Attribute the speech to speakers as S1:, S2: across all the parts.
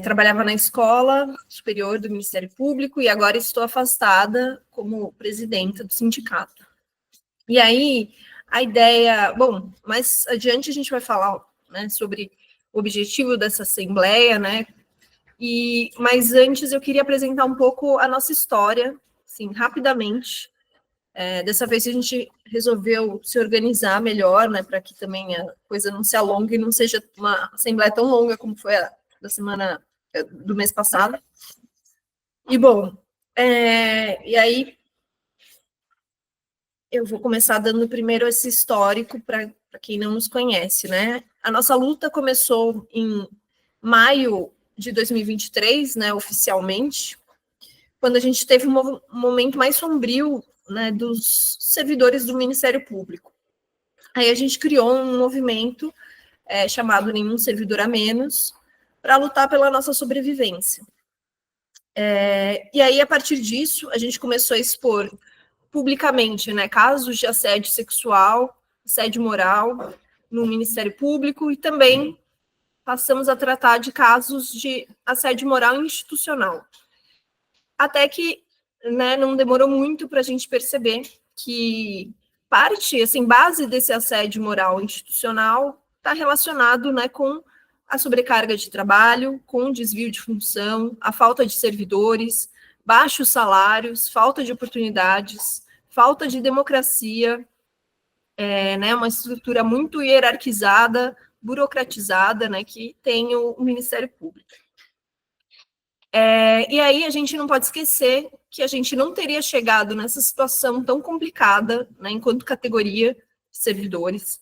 S1: Trabalhava na Escola Superior do Ministério Público e agora estou afastada como presidenta do sindicato. E aí, a ideia... Bom, mais adiante a gente vai falar, né, sobre o objetivo dessa assembleia, né? Mas antes eu queria apresentar um pouco a nossa história, assim, rapidamente. Dessa vez a gente resolveu se organizar melhor, né, para que também a coisa não se alongue e não seja uma assembleia tão longa como foi a da semana do mês passado. E, bom, e aí eu vou começar dando primeiro esse histórico para quem não nos conhece, né? A nossa luta começou em maio de 2023, né, oficialmente, quando a gente teve um momento mais sombrio, né, dos servidores do Ministério Público. Aí a gente criou um movimento chamado Nenhum Servidor a Menos, para lutar pela nossa sobrevivência. E aí, a partir disso, a gente começou a expor publicamente, né, casos de assédio sexual, assédio moral no Ministério Público, e também passamos a tratar de casos de assédio moral institucional. Até que, né, não demorou muito para a gente perceber que parte, assim, base desse assédio moral institucional está relacionado, né, com a sobrecarga de trabalho, com o desvio de função, a falta de servidores, baixos salários, falta de oportunidades, falta de democracia, né, uma estrutura muito hierarquizada, burocratizada, né, que tem o Ministério Público. E aí a gente não pode esquecer que a gente não teria chegado nessa situação tão complicada, né, enquanto categoria de servidores,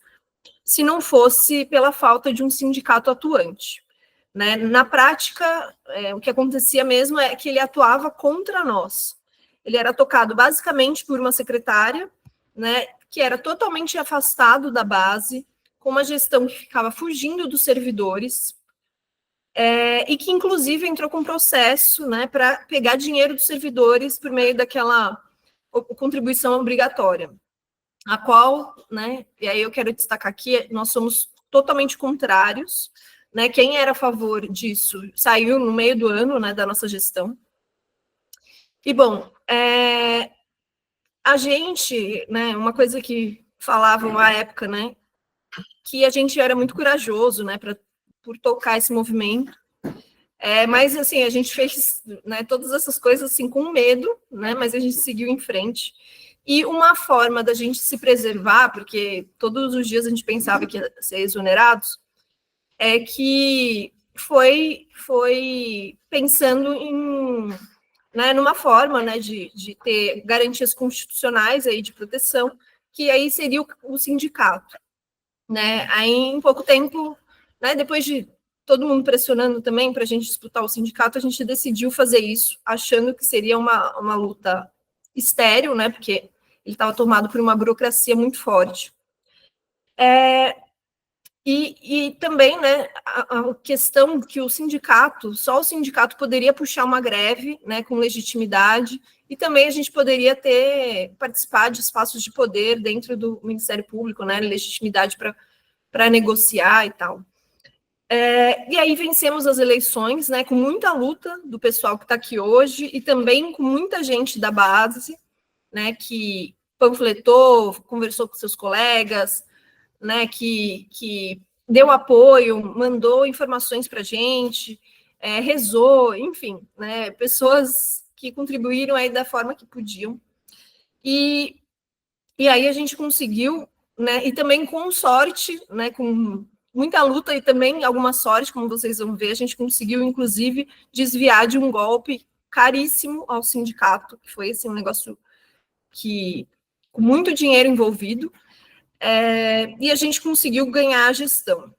S1: se não fosse pela falta de um sindicato atuante. Né? Na prática, o que acontecia mesmo é que ele atuava contra nós. Ele era tocado basicamente por uma secretária, né, que era totalmente afastado da base, com uma gestão que ficava fugindo dos servidores, e que, inclusive, entrou com processo, né, para pegar dinheiro dos servidores por meio daquela contribuição obrigatória, a qual, né, e aí eu quero destacar aqui, nós somos totalmente contrários, né, quem era a favor disso saiu no meio do ano, né, da nossa gestão. E, bom, a gente, né, uma coisa que falavam à época, né, que a gente era muito corajoso, né, por tocar esse movimento, mas, assim, a gente fez, né, todas essas coisas, assim, com medo, né, mas a gente seguiu em frente. E uma forma da gente se preservar, porque todos os dias a gente pensava que ia ser exonerados, é que foi pensando em, né, numa forma, né, de ter garantias constitucionais aí de proteção, que aí seria o sindicato. Né? Aí, em pouco tempo, né, depois de todo mundo pressionando também para a gente disputar o sindicato, a gente decidiu fazer isso, achando que seria uma luta estéril, né, porque ele estava tomado por uma burocracia muito forte. E também, né, a questão que só o sindicato poderia puxar uma greve, né, com legitimidade, e também a gente poderia participar de espaços de poder dentro do Ministério Público, né, legitimidade para negociar e tal. E aí vencemos as eleições, né, com muita luta do pessoal que está aqui hoje e também com muita gente da base, né, que panfletou, conversou com seus colegas, né, que deu apoio, mandou informações para a gente, rezou, enfim, né, pessoas que contribuíram aí da forma que podiam. E aí a gente conseguiu, né, e também com sorte, né, com muita luta e também alguma sorte, como vocês vão ver, a gente conseguiu, inclusive, desviar de um golpe caríssimo ao sindicato, que foi assim, um negócio com muito dinheiro envolvido, e a gente conseguiu ganhar a gestão,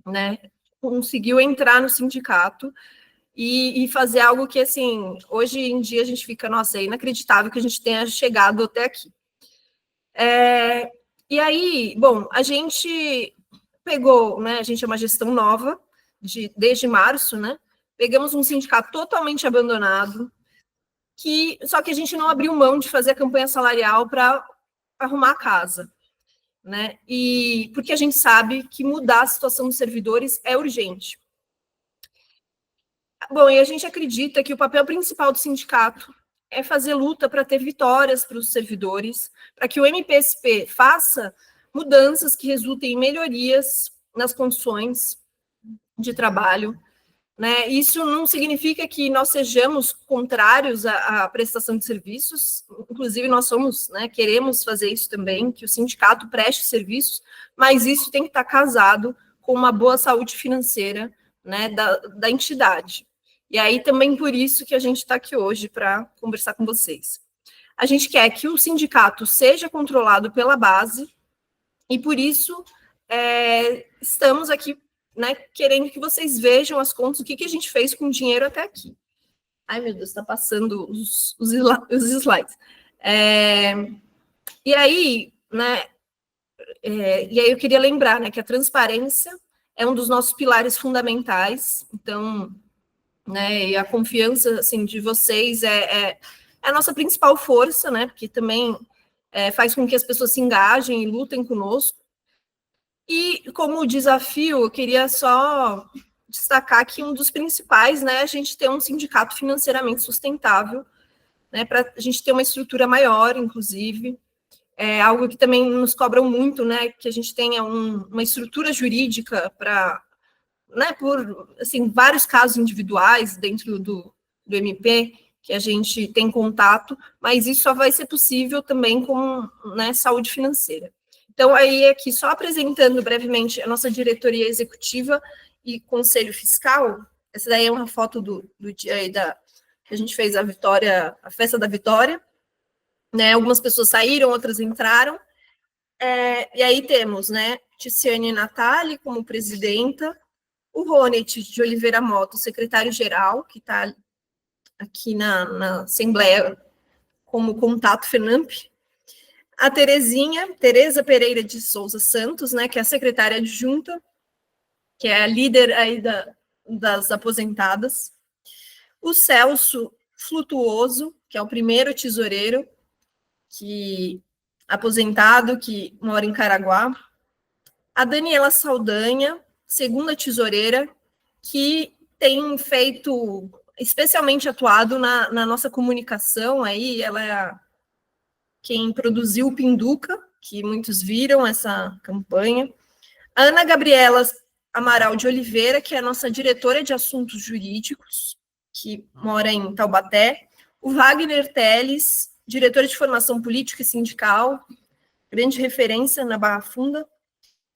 S1: né? Conseguiu entrar no sindicato e fazer algo que, assim, hoje em dia a gente fica, nossa, é inacreditável que a gente tenha chegado até aqui. E aí, bom, a gente pegou, né, a gente é uma gestão nova, desde março, né, pegamos um sindicato totalmente abandonado, só que a gente não abriu mão de fazer a campanha salarial para arrumar a casa, né, e porque a gente sabe que mudar a situação dos servidores é urgente. Bom, e a gente acredita que o papel principal do sindicato é fazer luta para ter vitórias para os servidores, para que o MPSP faça mudanças que resultem em melhorias nas condições de trabalho, né? Isso não significa que nós sejamos contrários à prestação de serviços, inclusive nós somos, né, queremos fazer isso também, que o sindicato preste serviços, mas isso tem que estar casado com uma boa saúde financeira, né, da entidade. E aí também por isso que a gente está aqui hoje para conversar com vocês. A gente quer que o sindicato seja controlado pela base e por isso estamos aqui, né, querendo que vocês vejam as contas, o que a gente fez com o dinheiro até aqui. Ai, meu Deus, está passando os slides. E aí, né, e aí eu queria lembrar, né, que a transparência é um dos nossos pilares fundamentais, então, né, e a confiança, assim, de vocês é a nossa principal força, né, porque também faz com que as pessoas se engajem e lutem conosco. E como desafio, eu queria só destacar que um dos principais, né, a gente ter um sindicato financeiramente sustentável, né, para a gente ter uma estrutura maior, inclusive, algo que também nos cobram muito, né, que a gente tenha uma estrutura jurídica para, né, por, assim, vários casos individuais dentro do MP, que a gente tem contato, mas isso só vai ser possível também com, né, saúde financeira. Então, aí aqui, só apresentando brevemente a nossa diretoria executiva e conselho fiscal, essa daí é uma foto do dia aí que a gente fez a festa da vitória, né, algumas pessoas saíram, outras entraram, e aí temos, né, Ticiane Natali como presidenta, o Ronit de Oliveira Mota, secretário-geral, que está aqui na Assembleia como contato FENAMP, a Tereza Pereira de Souza Santos, né, que é a secretária adjunta, que é a líder aí das aposentadas, o Celso Flutuoso, que é o primeiro tesoureiro, aposentado, que mora em Caraguá, a Daniela Saldanha, segunda tesoureira, que tem feito, especialmente atuado na nossa comunicação, aí ela é quem produziu o Pinduca, que muitos viram essa campanha. A Ana Gabriela Amaral de Oliveira, que é a nossa diretora de assuntos jurídicos, que mora em Taubaté. O Wagner Teles, diretor de formação política e sindical, grande referência na Barra Funda.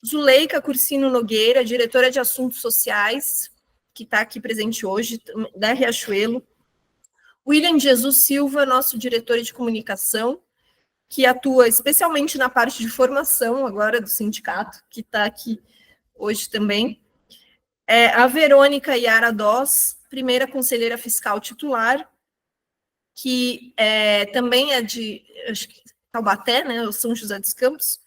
S1: Zuleika Cursino Nogueira, diretora de assuntos sociais, que está aqui presente hoje, da Riachuelo. William Jesus Silva, nosso diretor de comunicação, que atua especialmente na parte de formação agora do sindicato, que está aqui hoje também. A Verônica Yara Doss, primeira conselheira fiscal titular, que também é de Taubaté, né, o São José dos Campos,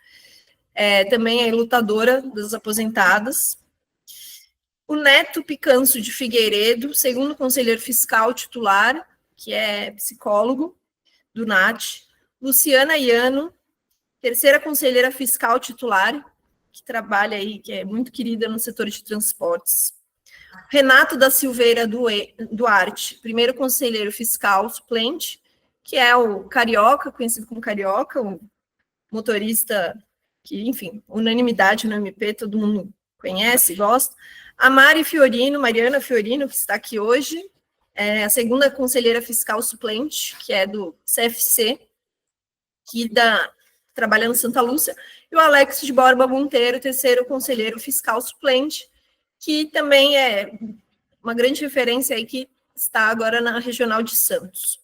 S1: também é lutadora das aposentadas. O Neto Picanço de Figueiredo, segundo conselheiro fiscal titular, que é psicólogo do NAT. Luciana Iano, terceira conselheira fiscal titular, que trabalha aí, que é muito querida no setor de transportes. Renato da Silveira Duarte, primeiro conselheiro fiscal suplente, que é o Carioca, conhecido como Carioca, o motorista que, enfim, unanimidade no MP, todo mundo conhece, gosta. A Mariana Fiorino, que está aqui hoje, é a segunda conselheira fiscal suplente, que é do CFC, que trabalha no Santa Lúcia, e o Alex de Borba Monteiro, terceiro conselheiro fiscal suplente, que também é uma grande referência aí, que está agora na Regional de Santos.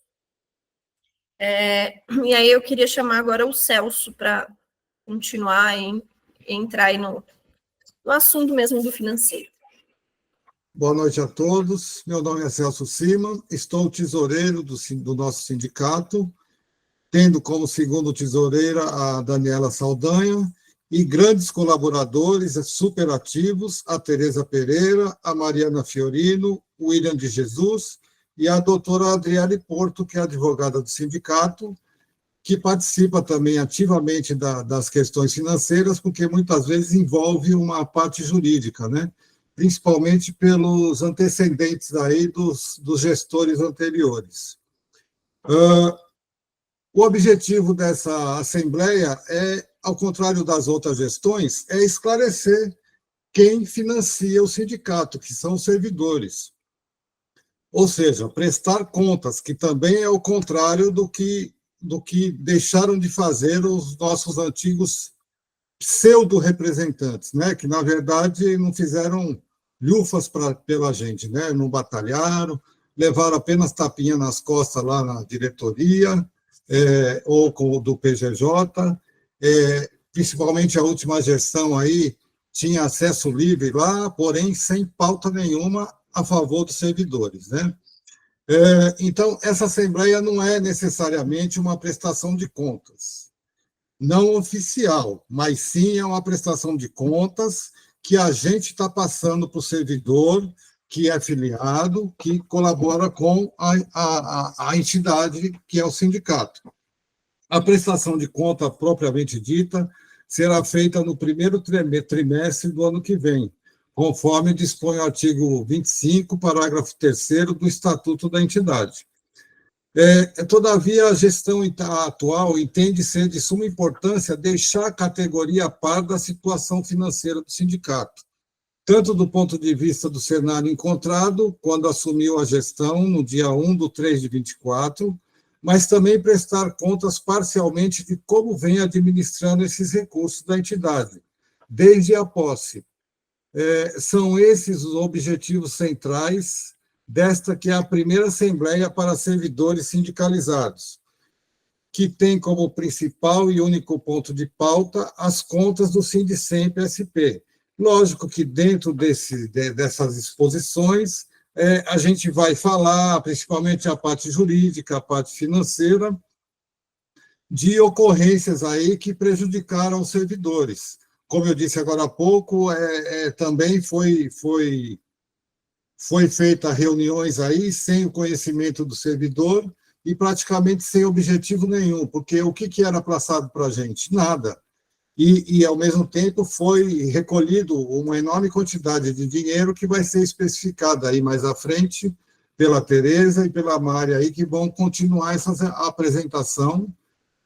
S1: E aí eu queria chamar agora o Celso para continuar e entrar aí no assunto mesmo do financeiro.
S2: Boa noite a todos. Meu nome é Celso Siman, estou tesoureiro do nosso sindicato, tendo como segundo tesoureira a Daniela Saldanha e grandes colaboradores superativos, a Tereza Pereira, a Mariana Fiorino, o William de Jesus e a doutora Adriane Porto, que é advogada do sindicato, que participa também ativamente das questões financeiras, porque muitas vezes envolve uma parte jurídica, né? principalmente pelos antecedentes aí dos gestores anteriores. O objetivo dessa Assembleia ao contrário das outras gestões, é esclarecer quem financia o sindicato, que são os servidores. Ou seja, prestar contas, que também é o contrário do que deixaram de fazer os nossos antigos pseudo-representantes, né? Que, na verdade, não fizeram lufas pela gente, né? Não batalharam, levaram apenas tapinha nas costas lá na diretoria, ou do PGJ, principalmente a última gestão aí, tinha acesso livre lá, porém sem pauta nenhuma a favor dos servidores, né? Então, essa Assembleia não é necessariamente uma prestação de contas, não oficial, mas sim é uma prestação de contas que a gente está passando para o servidor que é filiado, que colabora com a entidade que é o sindicato. A prestação de conta propriamente dita será feita no primeiro trimestre do ano que vem, conforme dispõe o artigo 25, parágrafo 3º do Estatuto da entidade. Todavia, a gestão atual entende ser de suma importância deixar a categoria a par da situação financeira do sindicato, tanto do ponto de vista do cenário encontrado, quando assumiu a gestão no dia 1/3/24, mas também prestar contas parcialmente de como vem administrando esses recursos da entidade, desde a posse. São esses os objetivos centrais desta que é a primeira Assembleia para servidores sindicalizados, que tem como principal e único ponto de pauta as contas do Sindicemp-SP. Lógico que dentro dessas exposições, a gente vai falar, principalmente a parte jurídica, a parte financeira, de ocorrências aí que prejudicaram os servidores. Como eu disse agora há pouco, também foi feita reuniões aí sem o conhecimento do servidor e praticamente sem objetivo nenhum, porque o que era passado para a gente? Nada. E, ao mesmo tempo, foi recolhido uma enorme quantidade de dinheiro que vai ser especificada aí mais à frente pela Tereza e pela Mária, aí, que vão continuar essa apresentação,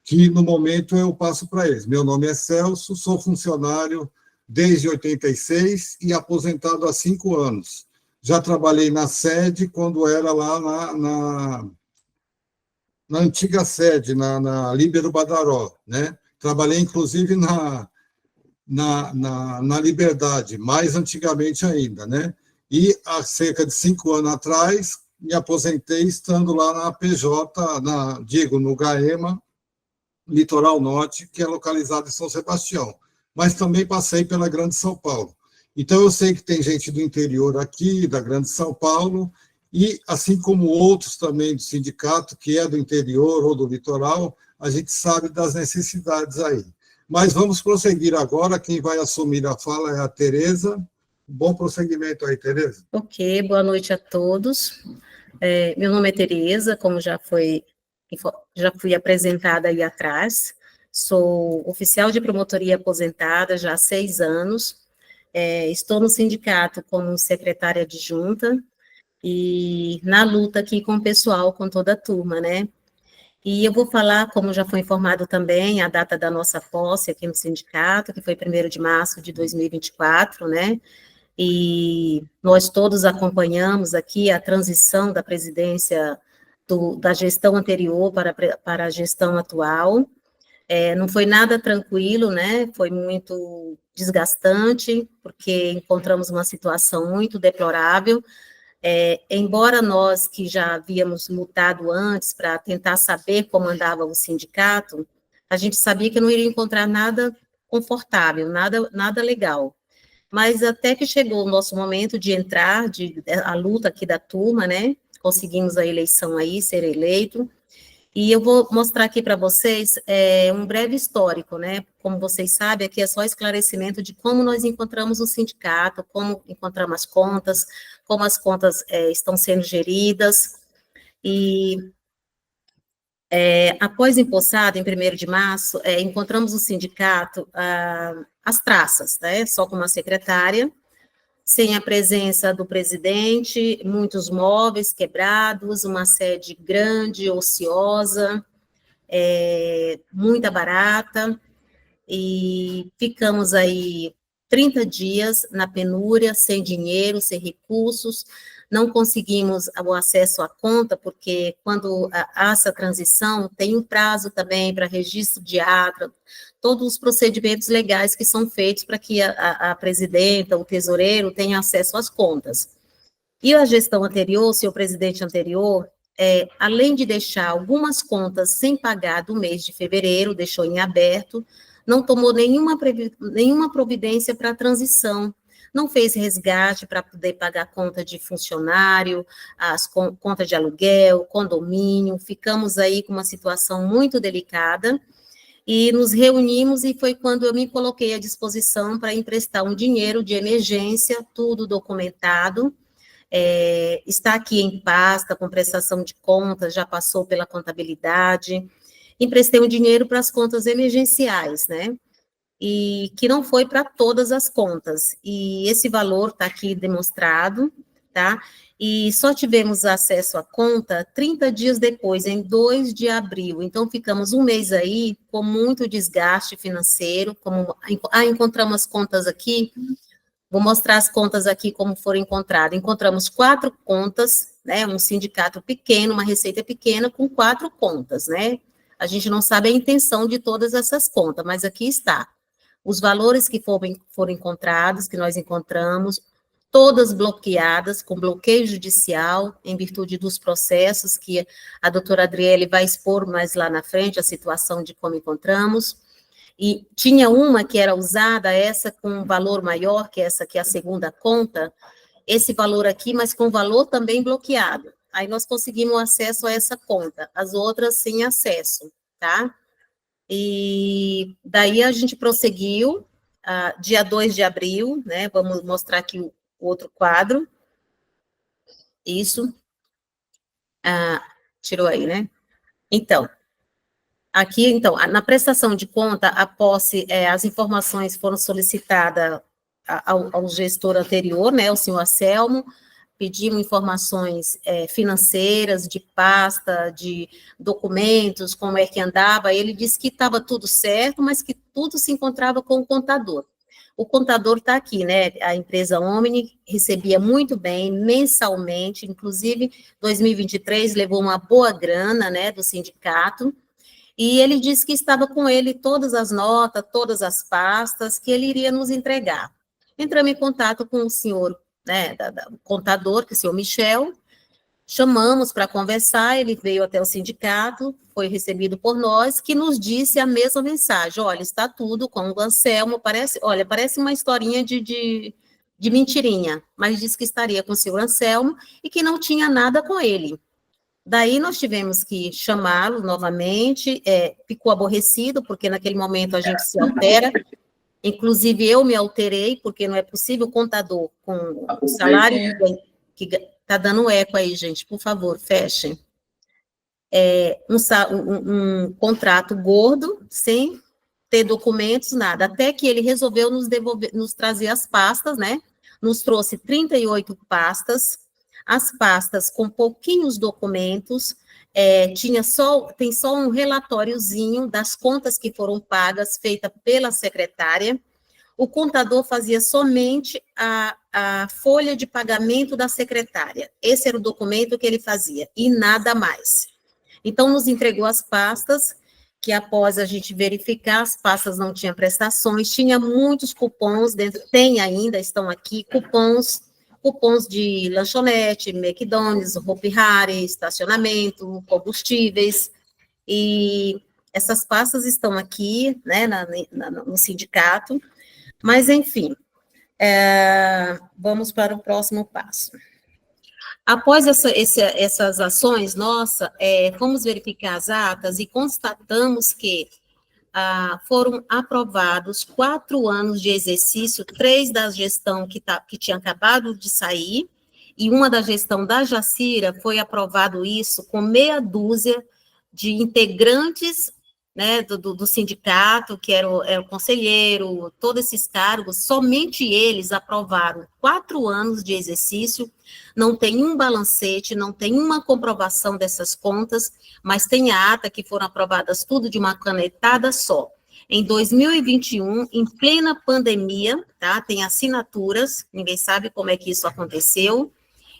S2: que, no momento, eu passo para eles. Meu nome é Celso, sou funcionário desde 86 e aposentado há 5 anos. Já trabalhei na sede, quando era lá na antiga sede, na Líbero Badaró, né? Trabalhei, inclusive, na Liberdade, mais antigamente ainda, né? E, há cerca de 5 anos atrás, me aposentei estando lá na PJ, no GAEMA, Litoral Norte, que é localizado em São Sebastião. Mas também passei pela Grande São Paulo. Então, eu sei que tem gente do interior aqui, da Grande São Paulo, e, assim como outros também do sindicato, que é do interior ou do litoral, a gente sabe das necessidades aí. Mas vamos prosseguir agora. Quem vai assumir a fala é a Tereza. Bom prosseguimento aí, Tereza.
S3: Ok, boa noite a todos. Meu nome é Tereza, como já fui apresentada aí atrás. Sou oficial de promotoria aposentada já há 6 anos. Estou no sindicato como secretária adjunta e na luta aqui com o pessoal, com toda a turma, né? E eu vou falar, como já foi informado também, a data da nossa posse aqui no sindicato, que foi 1º de março de 2024, né? E nós todos acompanhamos aqui a transição da presidência da gestão anterior para a gestão atual. Não foi nada tranquilo, né? Foi muito desgastante, porque encontramos uma situação muito deplorável. Embora nós que já havíamos lutado antes para tentar saber como andava o sindicato, a gente sabia que não iria encontrar nada confortável, nada legal. Mas até que chegou o nosso momento de entrar, a luta aqui da turma, né? Conseguimos a eleição aí, ser eleito. E eu vou mostrar aqui para vocês um breve histórico, né? Como vocês sabem, aqui é só esclarecimento de como nós encontramos o sindicato, como encontramos as contas, como as contas estão sendo geridas. E após empossado, em 1º de março, encontramos o sindicato às traças, né? Só com uma secretária, sem a presença do presidente, muitos móveis quebrados, uma sede grande, ociosa, muita barata, e ficamos aí 30 dias na penúria, sem dinheiro, sem recursos, não conseguimos o acesso à conta, porque quando há essa transição, tem um prazo também para registro de ata, todos os procedimentos legais que são feitos para que a presidenta, o tesoureiro, tenha acesso às contas. E a gestão anterior, o seu presidente anterior, além de deixar algumas contas sem pagar do mês de fevereiro, deixou em aberto, não tomou nenhuma providência para a transição, não fez resgate para poder pagar conta de funcionário, as contas de aluguel, condomínio, ficamos aí com uma situação muito delicada, e nos reunimos, e foi quando eu me coloquei à disposição para emprestar um dinheiro de emergência, tudo documentado, está aqui em pasta, com prestação de contas, já passou pela contabilidade, emprestei um dinheiro para as contas emergenciais, né? E que não foi para todas as contas, e esse valor está aqui demonstrado, tá? E só tivemos acesso à conta 30 dias depois, em 2 de abril, então ficamos um mês aí com muito desgaste financeiro, encontramos as contas aqui, vou mostrar as contas aqui como foram encontradas, encontramos 4 contas, né, um sindicato pequeno, uma receita pequena com 4 contas, né? A gente não sabe a intenção de todas essas contas, mas aqui está. Os valores que foram encontrados, que nós encontramos, todas bloqueadas, com bloqueio judicial, em virtude dos processos que a doutora Adriele vai expor mais lá na frente, a situação de como encontramos. E tinha uma que era usada, essa com um valor maior, que essa aqui é a segunda conta, esse valor aqui, mas com valor também bloqueado. Aí nós conseguimos acesso a essa conta, as outras sem acesso, tá? E daí a gente prosseguiu, dia 2 de abril, né, vamos mostrar aqui o outro quadro, isso, tirou aí, né? Então, aqui, então, na prestação de conta, a posse, as informações foram solicitadas ao gestor anterior, né, o senhor Anselmo, pedimos informações financeiras, de pasta, de documentos, como é que andava, ele disse que estava tudo certo, mas que tudo se encontrava com o contador. O contador está aqui, né, a empresa Omni recebia muito bem, mensalmente, inclusive 2023 levou uma boa grana, né, do sindicato, e ele disse que estava com ele todas as notas, todas as pastas, que ele iria nos entregar. Entramos em contato com o senhor, né, o contador, que é o senhor Michel, chamamos para conversar, ele veio até o sindicato, foi recebido por nós, que nos disse a mesma mensagem, olha, está tudo com o Anselmo, parece uma historinha de mentirinha, mas disse que estaria com o senhor Anselmo e que não tinha nada com ele. Daí nós tivemos que chamá-lo novamente, ficou aborrecido, porque naquele momento a gente se altera, inclusive eu me alterei, porque não é possível o contador com o salário que está dando eco aí, gente, por favor, fechem. Um contrato gordo, sem ter documentos, nada, até que ele resolveu nos trazer as pastas, né? Nos trouxe 38 pastas, as pastas com pouquinhos documentos, tem só um relatóriozinho das contas que foram pagas, feita pela secretária. O contador fazia somente a folha de pagamento da secretária. Esse era o documento que ele fazia, e nada mais. Então, nos entregou as pastas, que após a gente verificar, as pastas não tinham prestações, tinha muitos cupons dentro, tem ainda, estão aqui, cupons de lanchonete, McDonald's, Hopi Hari, estacionamento, combustíveis, e essas pastas estão aqui, né, no sindicato, mas, enfim, vamos para o próximo passo. Após essas ações, fomos verificar as atas e constatamos que foram aprovados 4 anos de exercício, 3 da gestão que tinha acabado de sair, e uma da gestão da Jacira, foi aprovado isso com meia dúzia de integrantes né, do sindicato, que era o conselheiro, todos esses cargos, somente eles aprovaram 4 anos de exercício, não tem um balancete, não tem uma comprovação dessas contas, mas tem a ata que foram aprovadas tudo de uma canetada só. Em 2021, em plena pandemia, tá, tem assinaturas, ninguém sabe como é que isso aconteceu,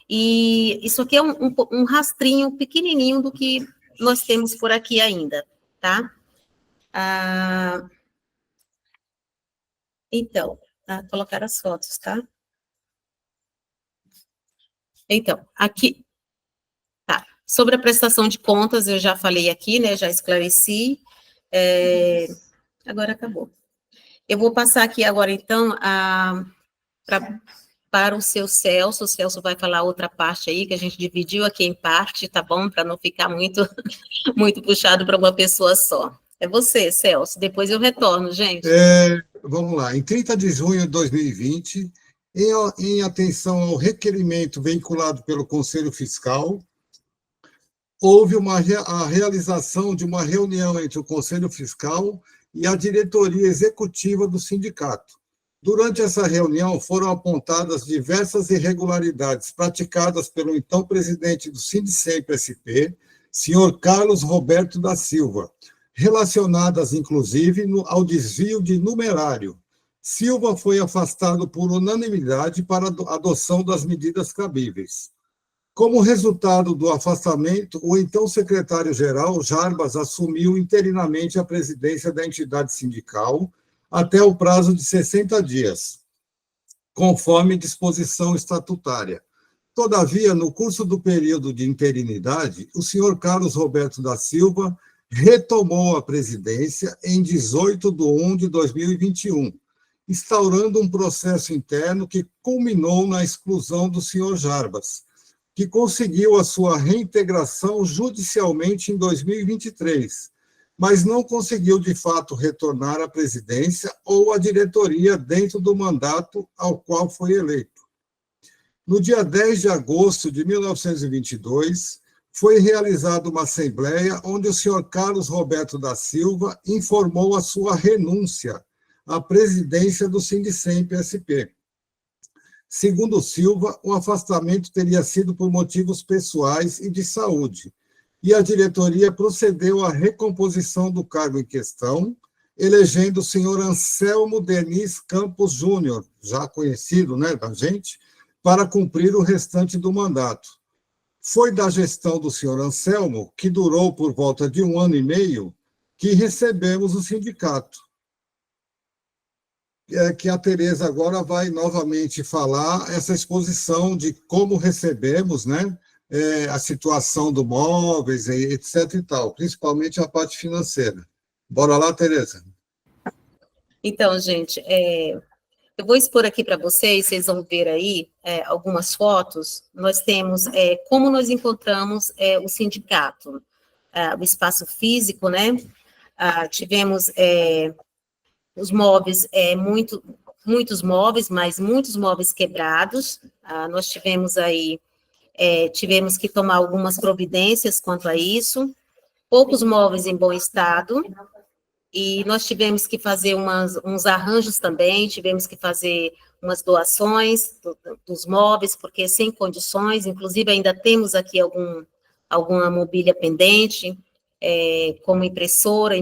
S3: e isso aqui é um rastrinho pequenininho do que nós temos por aqui ainda, tá? Então, colocar as fotos, tá? Então, aqui, tá. Sobre a prestação de contas, eu já falei aqui, né, já esclareci, agora acabou. Eu vou passar aqui agora, então, para o Celso vai falar outra parte aí, que a gente dividiu aqui em parte, tá bom? Para não ficar muito, muito puxado para uma pessoa só. É você, Celso, depois eu retorno, gente.
S2: Vamos lá, em 30 de junho de 2020, em atenção ao requerimento veiculado pelo Conselho Fiscal, houve a realização de uma reunião entre o Conselho Fiscal e a diretoria executiva do sindicato. Durante essa reunião, foram apontadas diversas irregularidades praticadas pelo então presidente do Sindicemp-SP, senhor Carlos Roberto da Silva, relacionadas, inclusive, ao desvio de numerário. Silva foi afastado por unanimidade para a adoção das medidas cabíveis. Como resultado do afastamento, o então secretário-geral, Jarbas, assumiu interinamente a presidência da entidade sindical até o prazo de 60 dias, conforme disposição estatutária. Todavia, no curso do período de interinidade, o senhor Carlos Roberto da Silva retomou a presidência em 18 de 1 de 2021, instaurando um processo interno que culminou na exclusão do senhor Jarbas, que conseguiu a sua reintegração judicialmente em 2023, mas não conseguiu, de fato, retornar à presidência ou à diretoria dentro do mandato ao qual foi eleito. No dia 10 de agosto de 1922, foi realizada uma assembleia onde o senhor Carlos Roberto da Silva informou a sua renúncia à presidência do Sindicemp-SP. Segundo Silva, o afastamento teria sido por motivos pessoais e de saúde, e a diretoria procedeu à recomposição do cargo em questão, elegendo o senhor Anselmo Denis Campos Júnior, já conhecido, né, da gente, para cumprir o restante do mandato. Foi da gestão do senhor Anselmo, que durou por volta de 1 ano e meio, que recebemos o sindicato. Que a Tereza agora vai novamente falar essa exposição de como recebemos, né, a situação do móveis, etc. e tal, principalmente a parte financeira. Bora lá, Tereza.
S3: Então, gente, eu vou expor aqui para vocês vão ver aí algumas fotos. Nós temos como nós encontramos o sindicato, o espaço físico, né? Tivemos os móveis, muitos móveis, mas muitos móveis quebrados. Nós tivemos aí, tivemos que tomar algumas providências quanto a isso, poucos móveis em bom estado, e nós tivemos que fazer uns arranjos também, tivemos que fazer umas doações dos móveis, porque sem condições, inclusive ainda temos aqui alguma mobília pendente, como impressora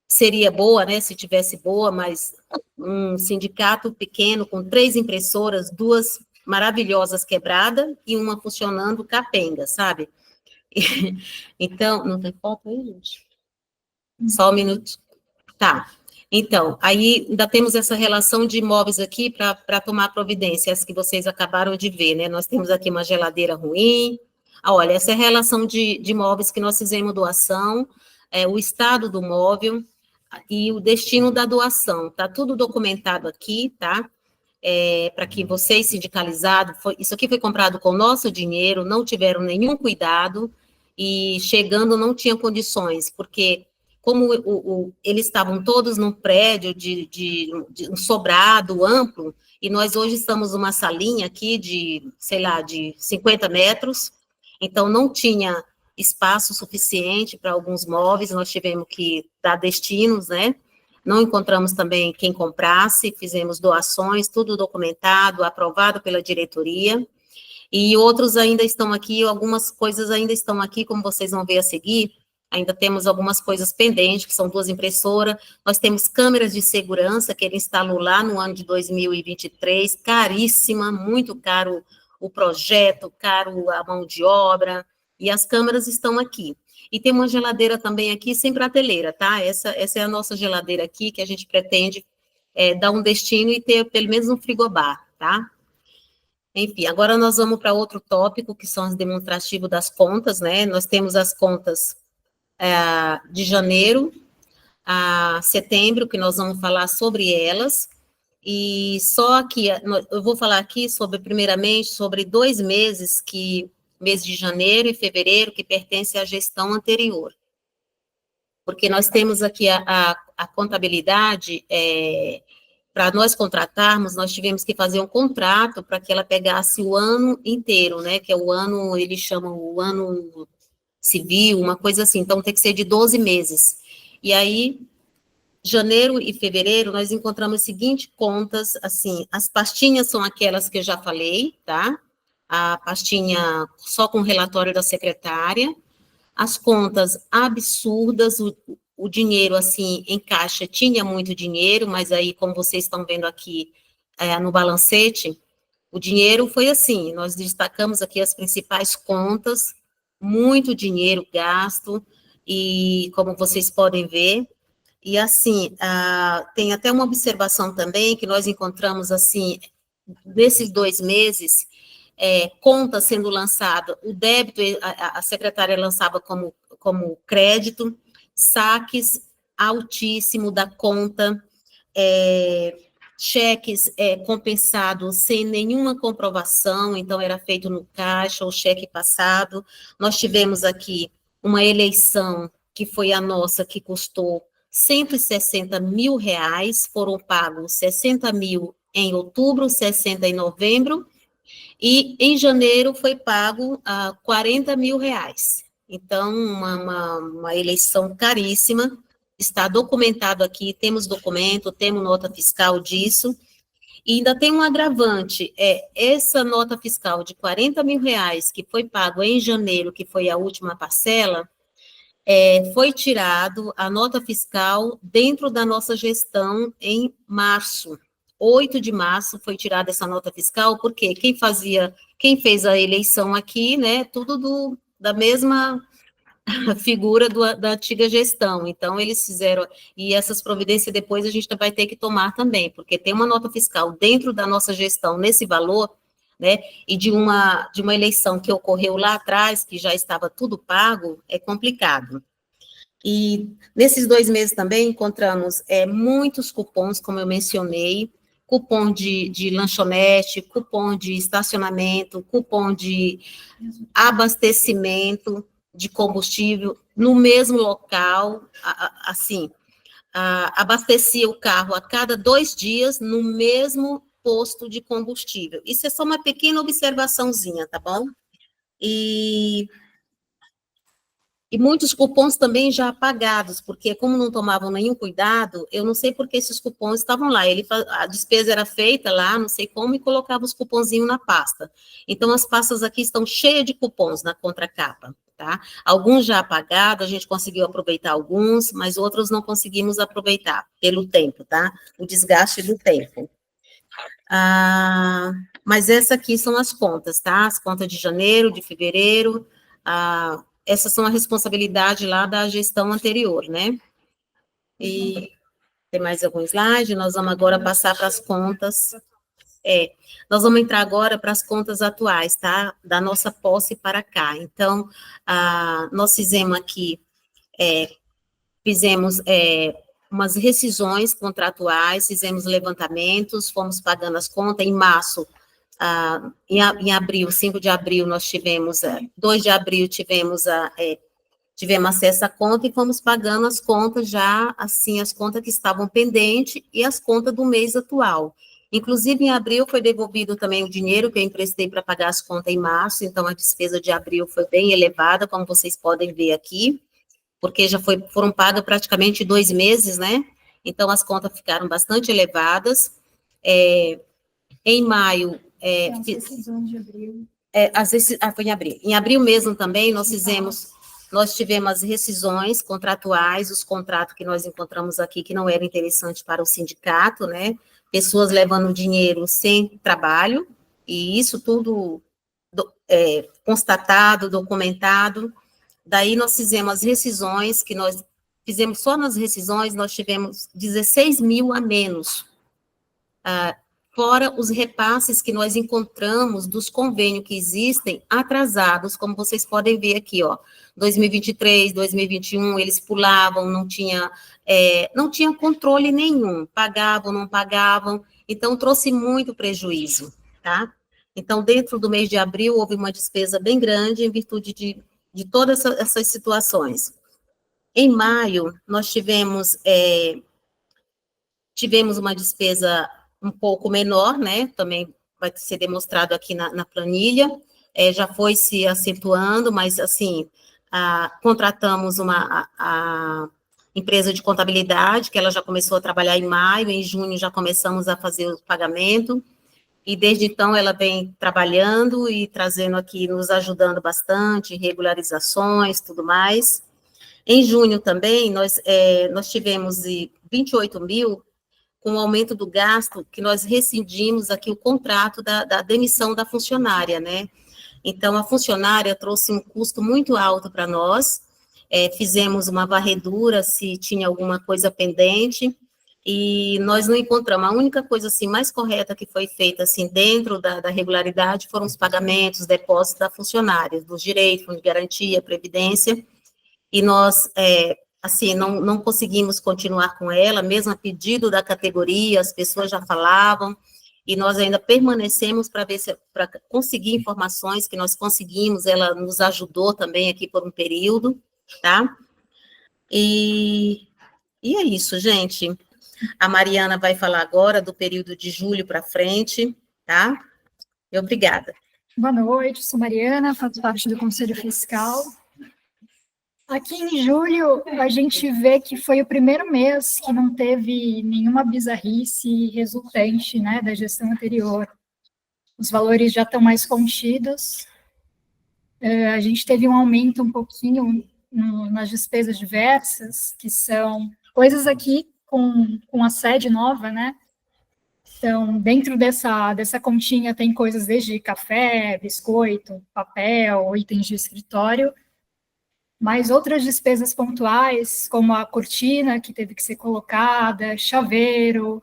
S3: seria boa, né, se tivesse boa, mas um sindicato pequeno com 3 impressoras, 2 maravilhosas quebradas e uma funcionando capenga, sabe? Então, não tem foto aí, gente? Só um minuto. Tá. Então, aí ainda temos essa relação de imóveis aqui para tomar providência, as que vocês acabaram de ver, né? Nós temos aqui uma geladeira ruim. Olha, essa é a relação de imóveis que nós fizemos doação, o estado do móvel e o destino da doação. Tá tudo documentado aqui, tá? Para que vocês, sindicalizados, isso aqui foi comprado com o nosso dinheiro, não tiveram nenhum cuidado e chegando não tinha condições, porque como eles estavam todos num prédio de um sobrado amplo, e nós hoje estamos numa salinha aqui de, sei lá, de 50 metros, então não tinha espaço suficiente para alguns móveis, nós tivemos que dar destinos, né? Não encontramos também quem comprasse, fizemos doações, tudo documentado, aprovado pela diretoria, e outros ainda estão aqui, algumas coisas ainda estão aqui, como vocês vão ver a seguir, ainda temos algumas coisas pendentes, que são 2 impressoras, nós temos câmeras de segurança, que ele instalou lá no ano de 2023, caríssima, muito caro o projeto, caro a mão de obra, e as câmeras estão aqui. E tem uma geladeira também aqui, sem prateleira, tá? Essa é a nossa geladeira aqui, que a gente pretende dar um destino e ter pelo menos um frigobar, tá? Enfim, agora nós vamos para outro tópico, que são os demonstrativos das contas, né? Nós temos as contas de janeiro a setembro, que nós vamos falar sobre elas, e só aqui, eu vou falar aqui primeiramente, sobre 2 meses mês de janeiro e fevereiro, que pertence à gestão anterior. Porque nós temos aqui a contabilidade, para nós contratarmos, nós tivemos que fazer um contrato para que ela pegasse o ano inteiro, né, que é o ano, eles chamam o ano civil, uma coisa assim, então tem que ser de 12 meses. E aí, janeiro e fevereiro, nós encontramos as seguintes contas, assim, as pastinhas são aquelas que eu já falei, tá? A pastinha só com o relatório da secretária, as contas absurdas, o dinheiro, assim, em caixa, tinha muito dinheiro, mas aí, como vocês estão vendo aqui no balancete, o dinheiro foi assim, nós destacamos aqui as principais contas, muito dinheiro gasto, e como vocês podem ver, e assim, tem até uma observação também, que nós encontramos, assim, nesses 2 meses, conta sendo lançada, o débito, a secretária lançava como crédito, saques altíssimo da conta, cheques compensados sem nenhuma comprovação, então era feito no caixa, o cheque passado. Nós tivemos aqui uma eleição, que foi a nossa, que custou R$160 mil, foram pagos 60 mil em outubro, 60 em novembro, e em janeiro foi pago R$40 mil. Então, uma eleição caríssima, está documentado aqui, temos documento, temos nota fiscal disso, e ainda tem um agravante, essa nota fiscal de R$40 mil, que foi pago em janeiro, que foi a última parcela, foi tirado a nota fiscal dentro da nossa gestão em março. 8 de março foi tirada essa nota fiscal, porque quem fez a eleição aqui, né, tudo da mesma figura da antiga gestão, então eles fizeram, e essas providências depois a gente vai ter que tomar também, porque tem uma nota fiscal dentro da nossa gestão nesse valor, né, e de uma eleição que ocorreu lá atrás, que já estava tudo pago, é complicado. E nesses 2 meses também encontramos muitos cupons, como eu mencionei, cupom de lanchonete, cupom de estacionamento, cupom de abastecimento de combustível no mesmo local, assim, abastecia o carro a cada 2 dias no mesmo posto de combustível. Isso é só uma pequena observaçãozinha, tá bom? E muitos cupons também já apagados, porque como não tomavam nenhum cuidado, eu não sei por que esses cupons estavam lá, a despesa era feita lá, não sei como, e colocava os cuponzinhos na pasta. Então, as pastas aqui estão cheias de cupons na contracapa, tá? Alguns já apagados, a gente conseguiu aproveitar alguns, mas outros não conseguimos aproveitar, pelo tempo, tá? O desgaste do tempo. Mas essas aqui são as contas, tá? As contas de janeiro, de fevereiro, essas são a responsabilidade lá da gestão anterior, né? E tem mais algum slide? Nós vamos agora passar para as contas. Nós vamos entrar agora para as contas atuais, tá? Da nossa posse para cá. Então, nós fizemos aqui, umas rescisões contratuais, fizemos levantamentos, fomos pagando as contas. Em março, em abril, 5 de abril, nós tivemos, 2 de abril, tivemos acesso à conta e fomos pagando as contas já, assim, as contas que estavam pendentes e as contas do mês atual. Inclusive, em abril foi devolvido também o dinheiro que eu emprestei para pagar as contas em março, então a despesa de abril foi bem elevada, como vocês podem ver aqui, porque foram pagos praticamente 2 meses, né? Então, as contas ficaram bastante elevadas. Em maio...
S1: As decisões de abril.
S3: Foi em abril. Em abril mesmo também, nós tivemos as rescisões contratuais, os contratos que nós encontramos aqui que não eram interessantes para o sindicato, né? Pessoas levando dinheiro sem trabalho, e isso tudo constatado, documentado. Daí nós fizemos as rescisões, que nós fizemos só nas rescisões, nós tivemos 16 mil a menos, fora os repasses que nós encontramos dos convênios que existem atrasados, como vocês podem ver aqui, ó, 2023, 2021, eles pulavam, não tinha controle nenhum, pagavam, não pagavam, então trouxe muito prejuízo, tá? Então, dentro do mês de abril, houve uma despesa bem grande em virtude de todas essas situações. Em maio, nós tivemos uma despesa um pouco menor, né, também vai ser demonstrado aqui na planilha, já foi se acentuando, mas, assim, contratamos a empresa de contabilidade, que ela já começou a trabalhar em maio, em junho já começamos a fazer o pagamento, e desde então ela vem trabalhando e trazendo aqui, nos ajudando bastante, regularizações, tudo mais. Em junho também, nós tivemos 28 mil, com o aumento do gasto, que nós rescindimos aqui o contrato da demissão da funcionária, né? Então, a funcionária trouxe um custo muito alto para nós, fizemos uma varredura se tinha alguma coisa pendente, e nós não encontramos. A única coisa, assim, mais correta que foi feita, assim, dentro da regularidade, foram os pagamentos, depósitos da funcionária, dos direitos, fundo de garantia, previdência, e nós... assim, não conseguimos continuar com ela, mesmo a pedido da categoria, as pessoas já falavam, e nós ainda permanecemos para conseguir informações que nós conseguimos, ela nos ajudou também aqui por um período, tá? E é isso, gente. A Mariana vai falar agora do período de julho para frente, tá? E obrigada.
S4: Boa noite, sou Mariana, faço parte do Conselho Fiscal. Aqui em julho, a gente vê que foi o primeiro mês que não teve nenhuma bizarrice resultante, né, da gestão anterior. Os valores já estão mais contidos. A gente teve um aumento um pouquinho nas despesas diversas, que são coisas aqui com a sede nova, né? Então, dentro dessa continha tem coisas desde café, biscoito, papel, itens de escritório, mas outras despesas pontuais, como a cortina que teve que ser colocada, chaveiro,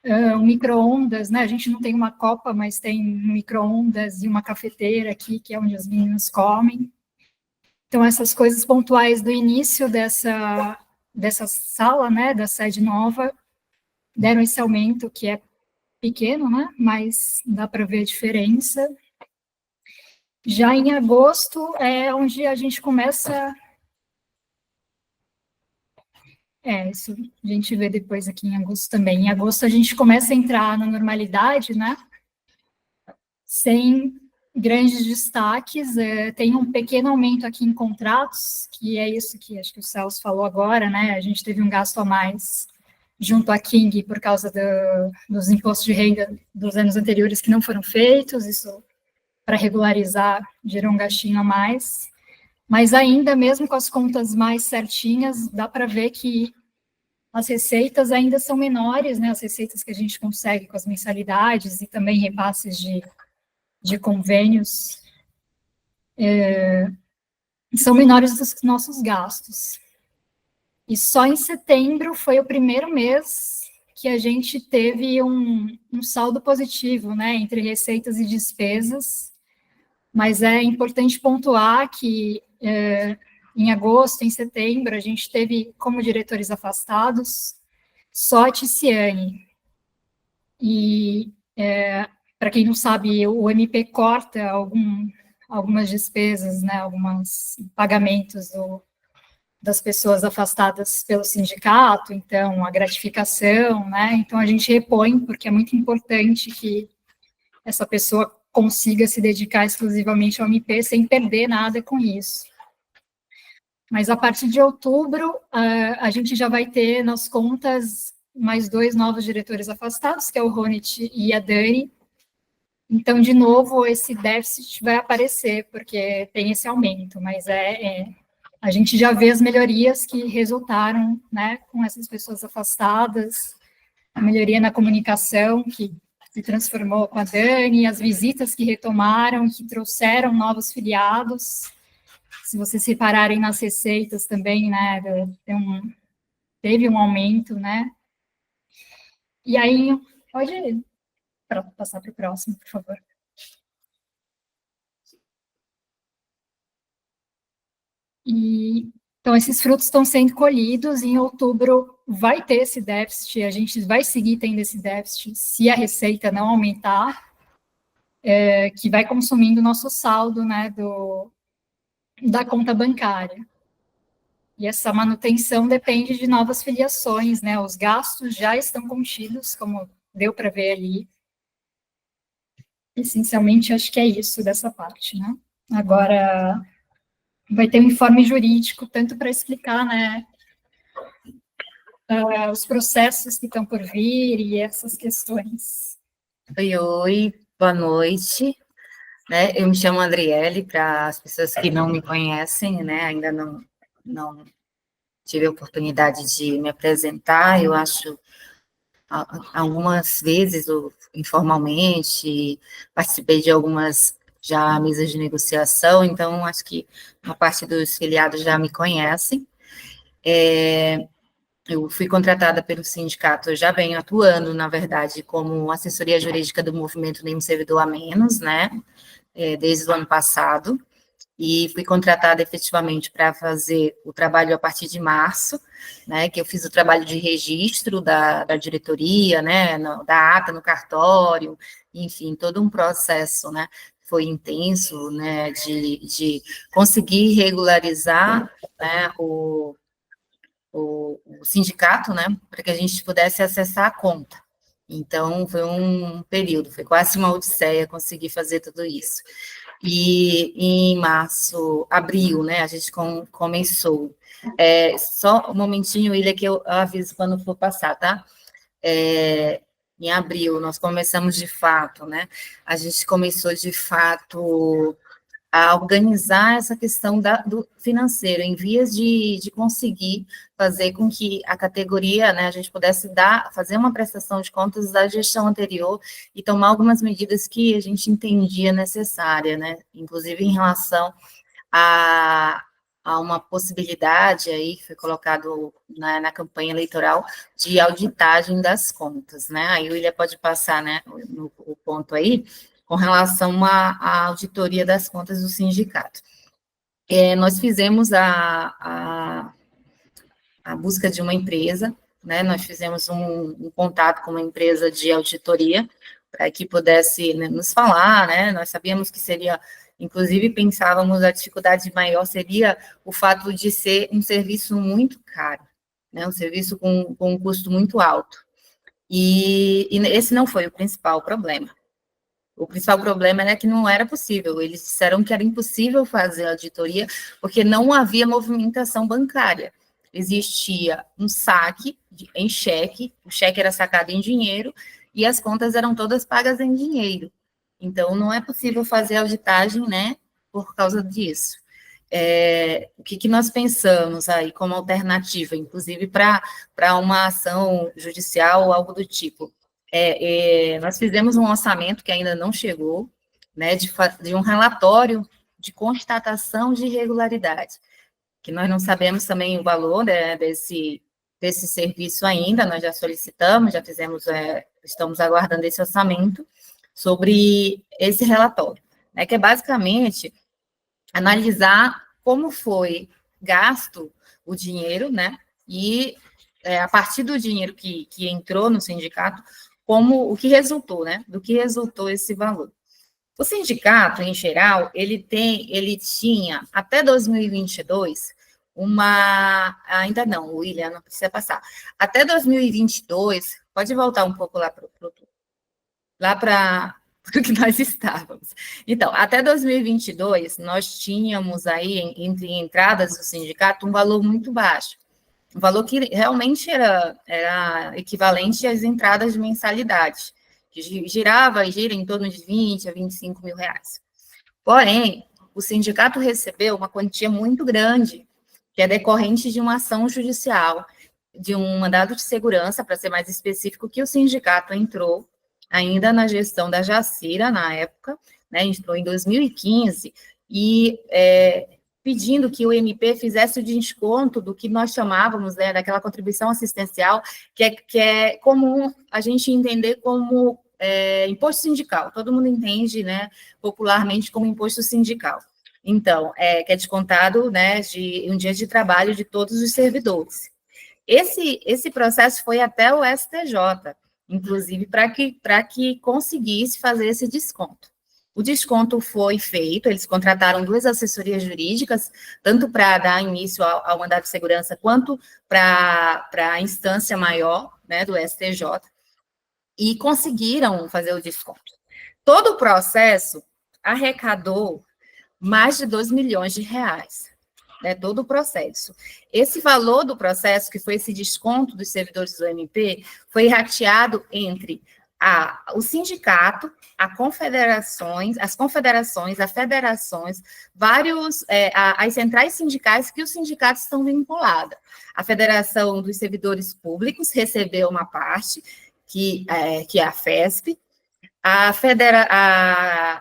S4: um micro-ondas, né? A gente não tem uma copa, mas tem um micro-ondas e uma cafeteira aqui, que é onde os meninos comem. Então, essas coisas pontuais do início dessa sala, né, da sede nova, deram esse aumento, que é pequeno, né? Mas dá para ver a diferença. Já em agosto é onde a gente começa... isso a gente vê depois aqui em agosto também. Em agosto a gente começa a entrar na normalidade, né? Sem grandes destaques. Tem um pequeno aumento aqui em contratos, que é isso que acho que o Celso falou agora, né? A gente teve um gasto a mais junto à King por causa dos impostos de renda dos anos anteriores que não foram feitos, isso... para regularizar, gerou um gastinho a mais, mas ainda, mesmo com as contas mais certinhas, dá para ver que as receitas ainda são menores, né, as receitas que a gente consegue com as mensalidades e também repasses de convênios, são menores dos nossos gastos. E só em setembro foi o primeiro mês que a gente teve um saldo positivo, né, entre receitas e despesas. Mas é importante pontuar que em agosto, em setembro, a gente teve como diretores afastados só a Ticiane. E, para quem não sabe, o MP corta algumas despesas, né, alguns pagamentos das pessoas afastadas pelo sindicato, então a gratificação, né? Então a gente repõe, porque é muito importante que essa pessoa consiga se dedicar exclusivamente ao MP sem perder nada com isso. Mas a partir de outubro, a gente já vai ter nas contas mais 2 novos diretores afastados, que é o Ronit e a Dani. Então, de novo, esse déficit vai aparecer, porque tem esse aumento, mas a gente já vê as melhorias que resultaram, né, com essas pessoas afastadas, a melhoria na comunicação, que se transformou com a Dani, as visitas que retomaram, que trouxeram novos filiados. Se vocês repararem nas receitas também, né, teve um aumento, né? E aí, pode passar para o próximo, por favor. Então, esses frutos estão sendo colhidos, e em outubro vai ter esse déficit, a gente vai seguir tendo esse déficit, se a receita não aumentar, que vai consumindo o nosso saldo, né, da conta bancária. E essa manutenção depende de novas filiações, né? Os gastos já estão contidos, como deu para ver ali. Essencialmente, acho que é isso dessa parte, né? Agora, vai ter um informe jurídico, tanto para explicar, né, os processos que estão por vir e essas questões.
S5: Oi, boa noite. Né, eu me chamo Adriele, para as pessoas que não me conhecem, né, ainda não tive a oportunidade de me apresentar. Eu acho, algumas vezes, informalmente, participei de algumas já mesas de negociação, então acho que uma parte dos filiados já me conhecem. Eu fui contratada pelo sindicato, eu já venho atuando, na verdade, como assessoria jurídica do movimento Nenhum Servidor a Menos, né, desde o ano passado, e fui contratada efetivamente para fazer o trabalho a partir de março, né, que eu fiz o trabalho de registro da diretoria, né, da ata no cartório, enfim, todo um processo, né, foi intenso, né, de conseguir regularizar, né, o sindicato, né, para que a gente pudesse acessar a conta. Então, foi um período, foi quase uma odisseia conseguir fazer tudo isso. E em março, abril, né, a gente começou. Só um momentinho, Ilha, que eu aviso quando for passar, tá? Em abril, nós começamos de fato, né? A gente começou de fato a organizar essa questão do financeiro, em vias de conseguir fazer com que a categoria, né, a gente pudesse fazer uma prestação de contas da gestão anterior e tomar algumas medidas que a gente entendia necessária, né, inclusive em relação a uma possibilidade aí, que foi colocado na campanha eleitoral, de auditagem das contas, né, aí o William pode passar, né, o ponto aí, com relação à auditoria das contas do sindicato. Nós fizemos a busca de uma empresa, né, nós fizemos um contato com uma empresa de auditoria, para que pudesse, né, nos falar, né, nós sabíamos que seria, inclusive pensávamos a dificuldade maior seria o fato de ser um serviço muito caro, né, um serviço com um custo muito alto, e esse não foi o principal problema. O principal problema era que não era possível, eles disseram que era impossível fazer a auditoria, porque não havia movimentação bancária. Existia um saque em cheque, o cheque era sacado em dinheiro, e as contas eram todas pagas em dinheiro. Então, não é possível fazer auditagem, né, por causa disso. O que nós pensamos aí como alternativa, inclusive para uma ação judicial ou algo do tipo? Nós fizemos um orçamento que ainda não chegou, né, de um relatório de constatação de irregularidade, que nós não sabemos também o valor, né, desse serviço ainda, nós já solicitamos, já fizemos, estamos aguardando esse orçamento sobre esse relatório, né, que é basicamente analisar como foi gasto o dinheiro, né, e a partir do dinheiro que entrou no sindicato, o que resultou, né? Do que resultou esse valor. O sindicato, em geral, ele tinha, até 2022, ainda não, William, não precisa passar. Até 2022, pode voltar um pouco lá para o que nós estávamos. Então, até 2022, nós tínhamos aí, entre entradas do sindicato, um valor muito baixo. Um valor que realmente era equivalente às entradas de mensalidade, que gira em torno de 20 a 25 mil reais. Porém, o sindicato recebeu uma quantia muito grande, que é decorrente de uma ação judicial, de um mandado de segurança, para ser mais específico, que o sindicato entrou ainda na gestão da Jacira, na época, né, entrou em 2015, e pedindo que o MP fizesse o desconto do que nós chamávamos, né, daquela contribuição assistencial, que é comum a gente entender como imposto sindical. Todo mundo entende, né, popularmente como imposto sindical. Então, que é descontado, né, de um dia de trabalho de todos os servidores. Esse processo foi até o STJ, inclusive, para que conseguisse fazer esse desconto. O desconto foi feito, eles contrataram 2 assessorias jurídicas, tanto para dar início ao mandado de segurança, quanto para a instância maior, né, do STJ, e conseguiram fazer o desconto. Todo o processo arrecadou mais de 2 milhões de reais, né, todo o processo. Esse valor do processo, que foi esse desconto dos servidores do MP, foi rateado entre o sindicato, as confederações, as federações, as centrais sindicais que os sindicatos estão vinculados. A Federação dos Servidores Públicos recebeu uma parte, que é a FESP, a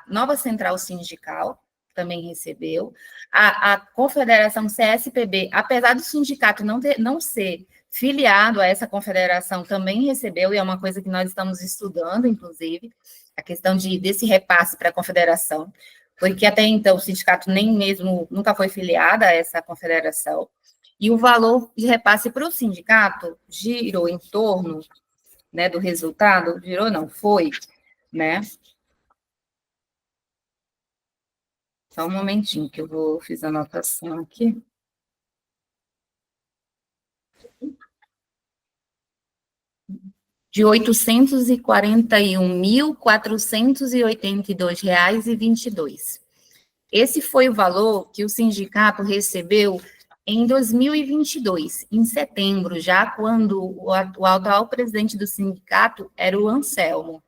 S5: nova central sindical também recebeu, a Confederação CSPB, apesar do sindicato não ser filiado a essa confederação, também recebeu, e é uma coisa que nós estamos estudando, inclusive, a questão desse repasse para a confederação, porque até então o sindicato nem mesmo nunca foi filiado a essa confederação, e o valor de repasse para o sindicato girou em torno, né, do resultado, foi, né? Só um momentinho que eu fiz a anotação aqui. De R$ 841.482,22. Esse foi o valor que o sindicato recebeu em 2022, em setembro, já quando o atual presidente do sindicato era o Anselmo.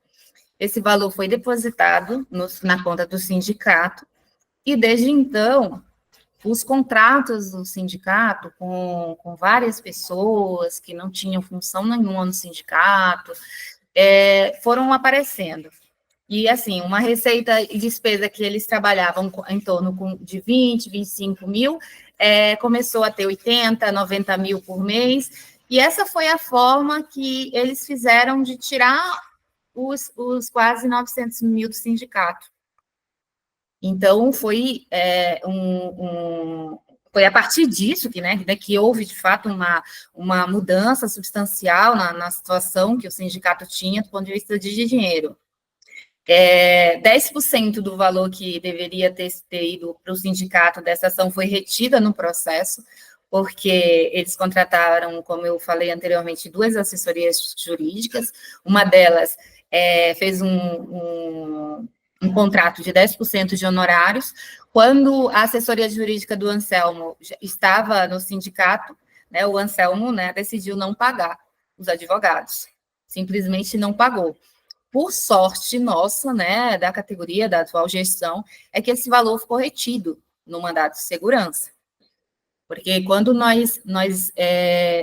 S5: Esse valor foi depositado na conta do sindicato, e desde então, os contratos do sindicato com várias pessoas que não tinham função nenhuma no sindicato, foram aparecendo. E, assim, uma receita e despesa que eles trabalhavam em torno de 20, 25 mil, começou a ter 80, 90 mil por mês, e essa foi a forma que eles fizeram de tirar os quase 900 mil do sindicato. Então, foi foi a partir disso que houve, de fato, uma mudança substancial na situação que o sindicato tinha do ponto de vista de dinheiro. 10% do valor que deveria ter ido para o sindicato dessa ação foi retida no processo, porque eles contrataram, como eu falei anteriormente, 2 assessorias jurídicas, uma delas fez um contrato de 10% de honorários. Quando a assessoria jurídica do Anselmo estava no sindicato, né, o Anselmo, né, decidiu não pagar os advogados, simplesmente não pagou. Por sorte nossa, né, da categoria, da atual gestão, é que esse valor ficou retido no mandado de segurança. Porque quando nós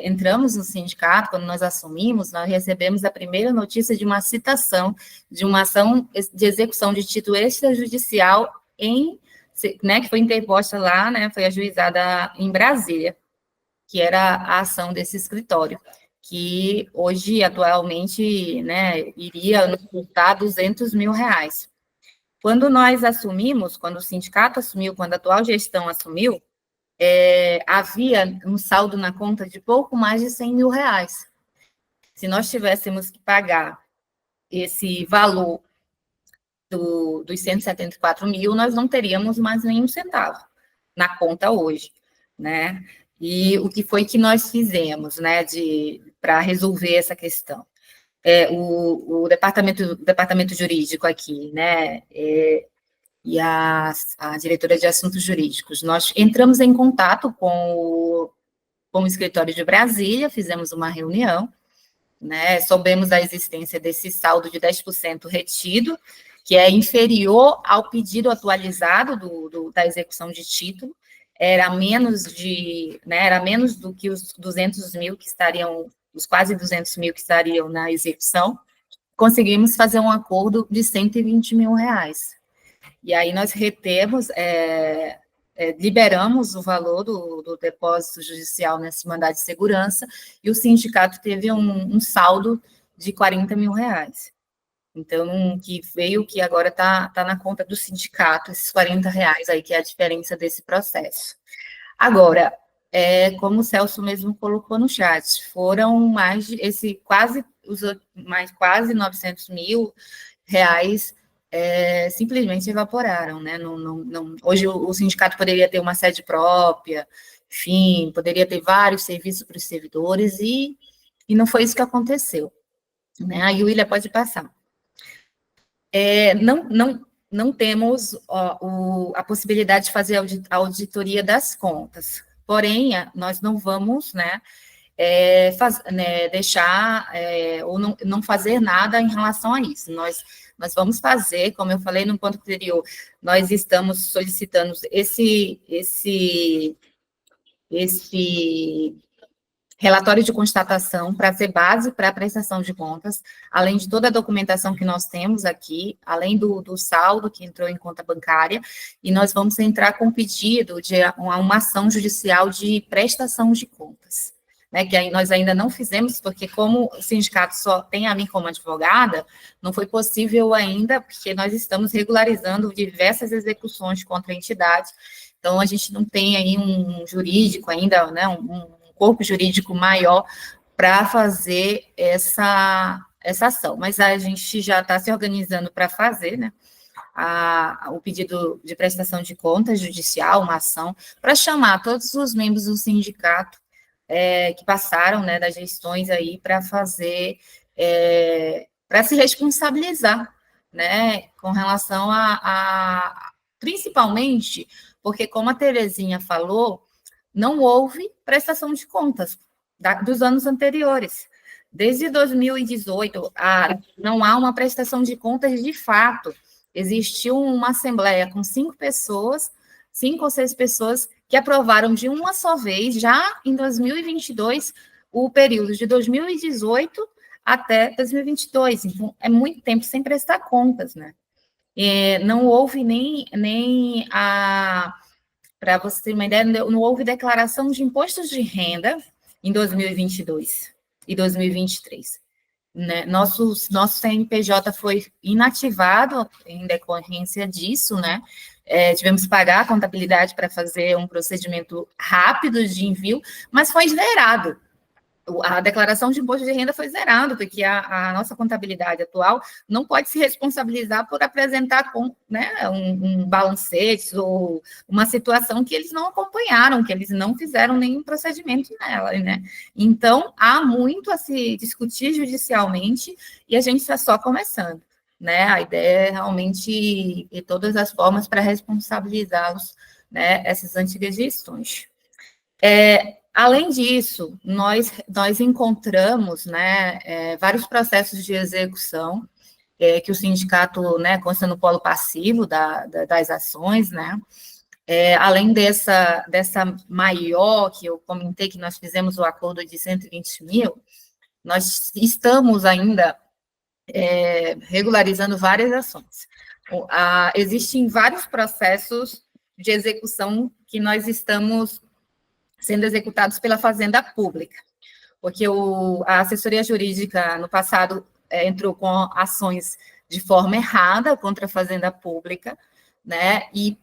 S5: entramos no sindicato, quando nós assumimos, nós recebemos a primeira notícia de uma citação de uma ação de execução de título extrajudicial que foi interposta lá, né, foi ajuizada em Brasília, que era a ação desse escritório, que hoje, atualmente, né, iria nos custar 200 mil reais. Quando nós assumimos, quando o sindicato assumiu, quando a atual gestão assumiu, havia um saldo na conta de pouco mais de 100 mil reais. Se nós tivéssemos que pagar esse valor dos 174 mil, nós não teríamos mais nenhum centavo na conta hoje, né? E o que foi que nós fizemos, né, para resolver essa questão? O departamento jurídico aqui, né, e a diretora de assuntos jurídicos, nós entramos em contato com o escritório de Brasília, fizemos uma reunião, né, soubemos da existência desse saldo de 10% retido, que é inferior ao pedido atualizado da execução de título, era menos do que os 200 mil que estariam, os quase 200 mil que estariam na execução. Conseguimos fazer um acordo de 120 mil reais. E aí nós retemos, liberamos o valor do depósito judicial nesse mandado de segurança, e o sindicato teve um saldo de 40 mil reais. Então, que agora está na conta do sindicato, esses 40 reais aí, que é a diferença desse processo. Agora, como o Celso mesmo colocou no chat, foram quase 900 mil reais simplesmente evaporaram, né? Hoje o sindicato poderia ter uma sede própria, enfim, poderia ter vários serviços para os servidores, e não foi isso que aconteceu, né? Aí o William pode passar. Não temos a possibilidade de fazer a auditoria das contas, porém, nós não vamos, né, deixar ou não fazer nada em relação a isso. Nós vamos fazer, como eu falei no ponto anterior, nós estamos solicitando esse relatório de constatação para ser base para a prestação de contas, além de toda a documentação que nós temos aqui, além do saldo que entrou em conta bancária, e nós vamos entrar com pedido de uma ação judicial de prestação de contas, né, que nós ainda não fizemos, porque como o sindicato só tem a mim como advogada, não foi possível ainda, porque nós estamos regularizando diversas execuções contra a entidade, então a gente não tem aí um jurídico ainda, né, um corpo jurídico maior para fazer essa ação, mas a gente já está se organizando para fazer, né, o pedido de prestação de contas judicial, uma ação, para chamar todos os membros do sindicato que passaram, né, das gestões aí, para fazer, para se responsabilizar, né, com relação principalmente, porque como a Terezinha falou, não houve prestação de contas dos anos anteriores. Desde 2018, não há uma prestação de contas de fato. Existiu uma assembleia com 5 ou 6 pessoas, que aprovaram de uma só vez, já em 2022, o período de 2018 até 2022. Então, é muito tempo sem prestar contas, né? Não houve para você ter uma ideia, não houve declaração de impostos de renda em 2022 e 2023. Né? Nosso CNPJ foi inativado em decorrência disso, né? Tivemos que pagar a contabilidade para fazer um procedimento rápido de envio, mas foi zerado. A declaração de imposto de renda foi zerado, porque a nossa contabilidade atual não pode se responsabilizar por apresentar né, um balancete ou uma situação que eles não acompanharam, que eles não fizeram nenhum procedimento nela, né? Então, há muito a se discutir judicialmente e a gente está só começando, né? A ideia é realmente de todas as formas para responsabilizá-los, né, essas antigas gestões. Além disso, nós encontramos, né, vários processos de execução que o sindicato, né, consta no polo passivo das ações, né, além dessa maior, que eu comentei que nós fizemos o acordo de 120 mil, nós estamos ainda regularizando várias ações. Existem vários processos de execução que nós estamos sendo executados pela Fazenda Pública, porque a assessoria jurídica, no passado, entrou com ações de forma errada contra a Fazenda Pública, né, e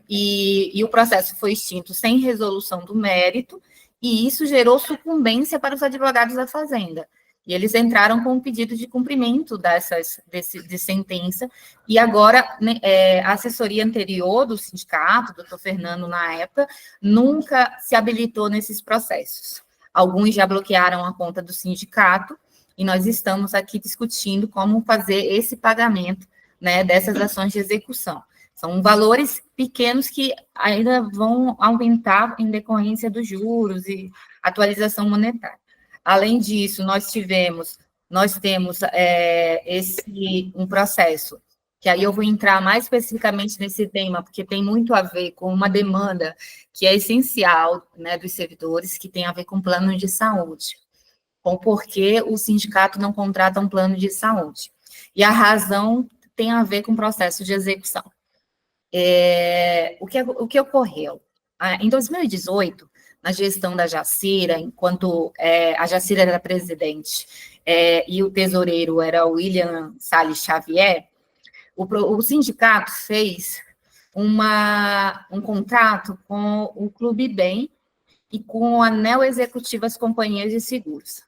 S5: o processo foi extinto sem resolução do mérito, e isso gerou sucumbência para os advogados da Fazenda. E eles entraram com um pedido de cumprimento de sentença, e agora, né, a assessoria anterior do sindicato, o doutor Fernando, na época, nunca se habilitou nesses processos. Alguns já bloquearam a conta do sindicato, e nós estamos aqui discutindo como fazer esse pagamento, né, dessas ações de execução. São valores pequenos que ainda vão aumentar em decorrência dos juros e atualização monetária. Além disso, nós temos um processo, que aí eu vou entrar mais especificamente nesse tema, porque tem muito a ver com uma demanda que é essencial, né, dos servidores, que tem a ver com plano de saúde, com por que o sindicato não contrata um plano de saúde. E a razão tem a ver com o processo de execução. O que ocorreu? Em 2018, na gestão da Jacira, enquanto a Jacira era presidente e o tesoureiro era o William Salles Xavier, o sindicato fez um contrato com o Clube Bem e com a Anel Executivas Companhias de Seguros.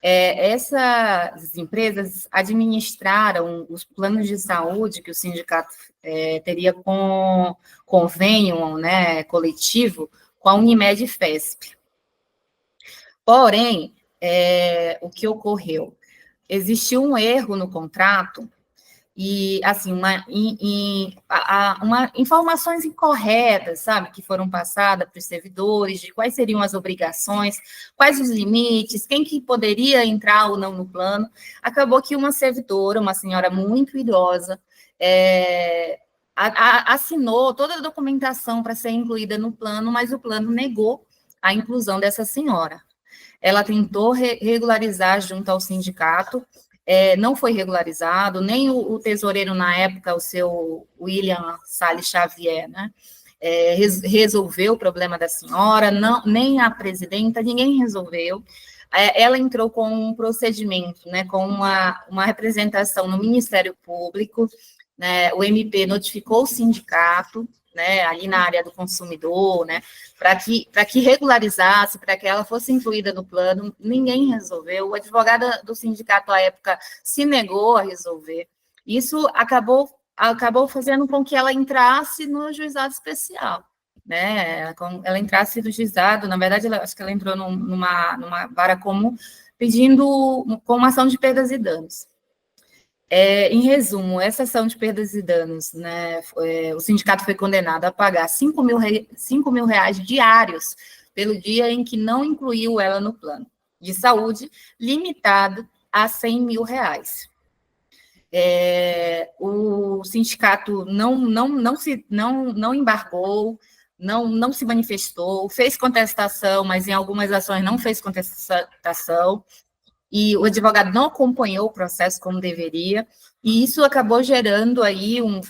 S5: Essas empresas administraram os planos de saúde que o sindicato teria com convênio, né, coletivo, com a Unimed e FESP. Porém, o que ocorreu? Existiu um erro no contrato e, assim, informações incorretas, sabe, que foram passadas para os servidores, de quais seriam as obrigações, quais os limites, quem que poderia entrar ou não no plano. Acabou que uma servidora, uma senhora muito idosa, assinou toda a documentação para ser incluída no plano, mas o plano negou a inclusão dessa senhora. Ela tentou regularizar junto ao sindicato, não foi regularizado, nem o tesoureiro na época, o seu William Salles Xavier, né, resolveu o problema da senhora, nem a presidenta, ninguém resolveu. Ela entrou com um procedimento, né, com uma representação no Ministério Público, né, o MP notificou o sindicato, né, ali na área do consumidor, né, para que regularizasse, para que ela fosse incluída no plano, ninguém resolveu. O advogado do sindicato, à época, se negou a resolver. Isso acabou fazendo com que ela entrasse no juizado especial, né, ela entrasse no juizado, na verdade, acho que ela entrou numa vara comum, pedindo com uma ação de perdas e danos. Em resumo, essa ação de perdas e danos, né, o sindicato foi condenado a pagar 5 mil reais diários pelo dia em que não incluiu ela no plano de saúde, limitado a 100 mil reais. O sindicato não embargou, não se manifestou, fez contestação, mas em algumas ações não fez contestação, e o advogado não acompanhou o processo como deveria, e isso acabou gerando aí um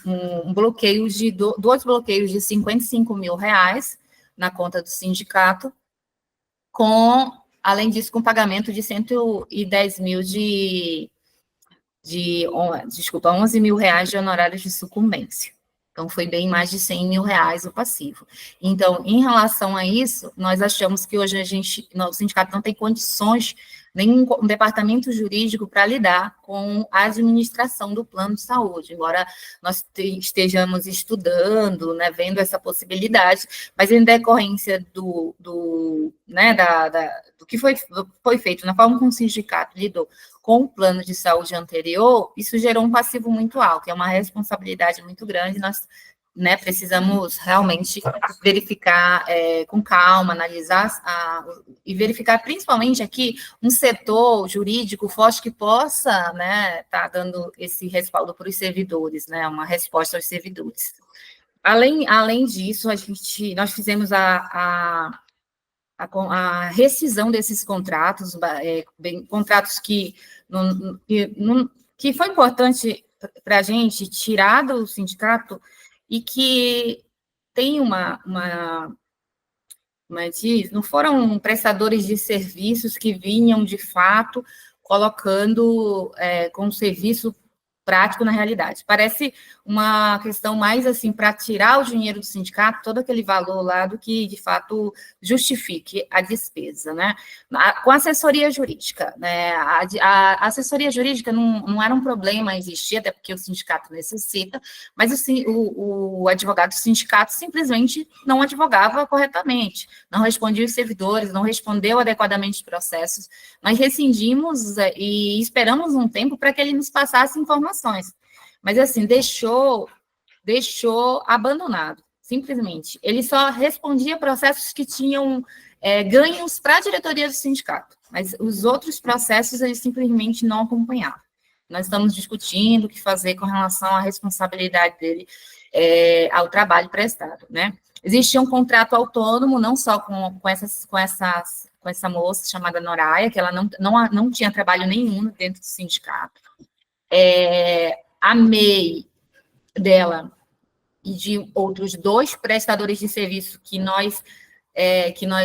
S5: bloqueio dois bloqueios de 55 mil reais na conta do sindicato, além disso, com pagamento de 110 mil 11 mil reais de honorários de sucumbência. Então, foi bem mais de 100 mil reais o passivo. Então, em relação a isso, nós achamos que hoje o sindicato não tem condições, nem um departamento jurídico para lidar com a administração do plano de saúde, embora nós estejamos estudando, né, vendo essa possibilidade, mas em decorrência do que foi feito, na forma como o sindicato lidou com o plano de saúde anterior, isso gerou um passivo muito alto, é uma responsabilidade muito grande, nós, né, precisamos realmente verificar com calma, analisar e verificar principalmente aqui um setor jurídico forte que possa, né, tá dando esse respaldo para os servidores, né, uma resposta aos servidores. Além disso, nós fizemos a rescisão desses contratos, contratos que foi importante para a gente tirar do sindicato e que tem não foram prestadores de serviços que vinham, de fato, colocando com serviço prático na realidade. Parece uma questão mais assim para tirar o dinheiro do sindicato, todo aquele valor lá, do que de fato justifique a despesa, né? Com a assessoria jurídica, né? A assessoria jurídica não era um problema existir, até porque o sindicato necessita, mas o advogado do sindicato simplesmente não advogava corretamente, não respondia os servidores, não respondeu adequadamente os processos. Nós rescindimos e esperamos um tempo para que ele nos passasse informações. Mas, assim, deixou abandonado, simplesmente. Ele só respondia processos que tinham ganhos para a diretoria do sindicato, mas os outros processos ele simplesmente não acompanhava. Nós estamos discutindo o que fazer com relação à responsabilidade dele ao trabalho prestado, né? Existia um contrato autônomo, não só com essa moça chamada Noraia, que ela não tinha trabalho nenhum dentro do sindicato. A MEI dela e de outros 2 prestadores de serviço que nós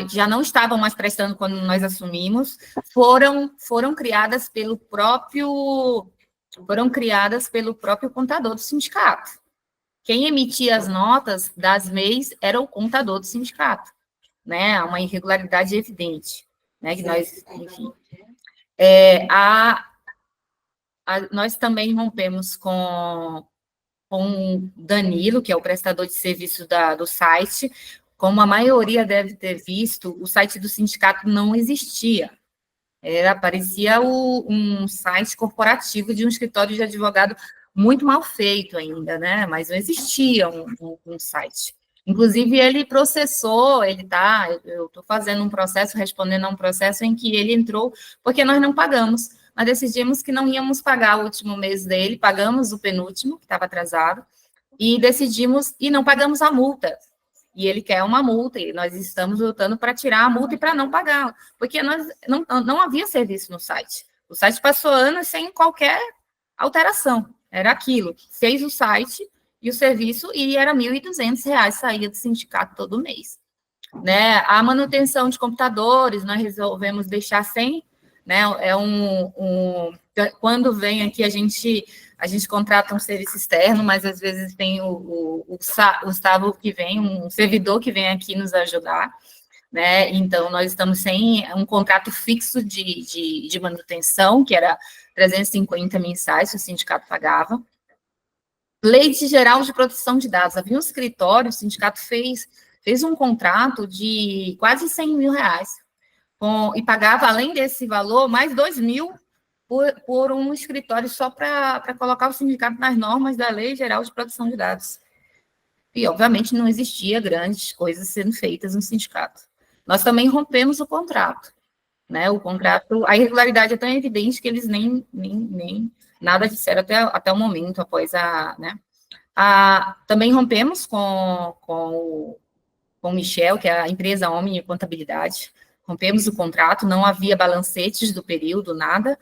S5: já não estavam mais prestando quando nós assumimos, foram criadas pelo próprio contador do sindicato. Quem emitia as notas das MEIs era o contador do sindicato, né? Uma irregularidade evidente, né? Que nós, enfim. Nós também rompemos com o Danilo, que é o prestador de serviço do site. Como a maioria deve ter visto, o site do sindicato não existia. Parecia um site corporativo de um escritório de advogado muito mal feito ainda, né? Mas não existia um site. Inclusive, ele processou, eu estou fazendo um processo, respondendo a um processo em que ele entrou, porque nós não pagamos. Nós decidimos que não íamos pagar o último mês dele, pagamos o penúltimo, que estava atrasado, e não pagamos a multa. E ele quer uma multa, e nós estamos lutando para tirar a multa e para não pagá-la, porque não havia serviço no site. O site passou anos sem qualquer alteração, era aquilo. Fez o site e o serviço, e era R$ 1.200, saía do sindicato todo mês. Né? A manutenção de computadores, nós resolvemos deixar sem, né? Quando vem aqui, a gente contrata um serviço externo, mas às vezes tem o Gustavo que vem, um servidor que vem aqui nos ajudar, né? Então, nós estamos sem um contrato fixo de manutenção, que era 350 mensais, que o sindicato pagava. Lei Geral de Proteção de Dados. Havia um escritório, o sindicato fez um contrato de quase R$100 mil, e pagava, além desse valor, mais 2 mil por um escritório só para colocar o sindicato nas normas da Lei Geral de Proteção de Dados. E, obviamente, não existia grandes coisas sendo feitas no sindicato. Nós também rompemos o contrato, né? O contrato, a irregularidade é tão evidente que eles nem nada disseram até o momento, após né? Também rompemos com o Michel, que é a empresa Omni Contabilidade. Rompemos o contrato, não havia balancetes do período, nada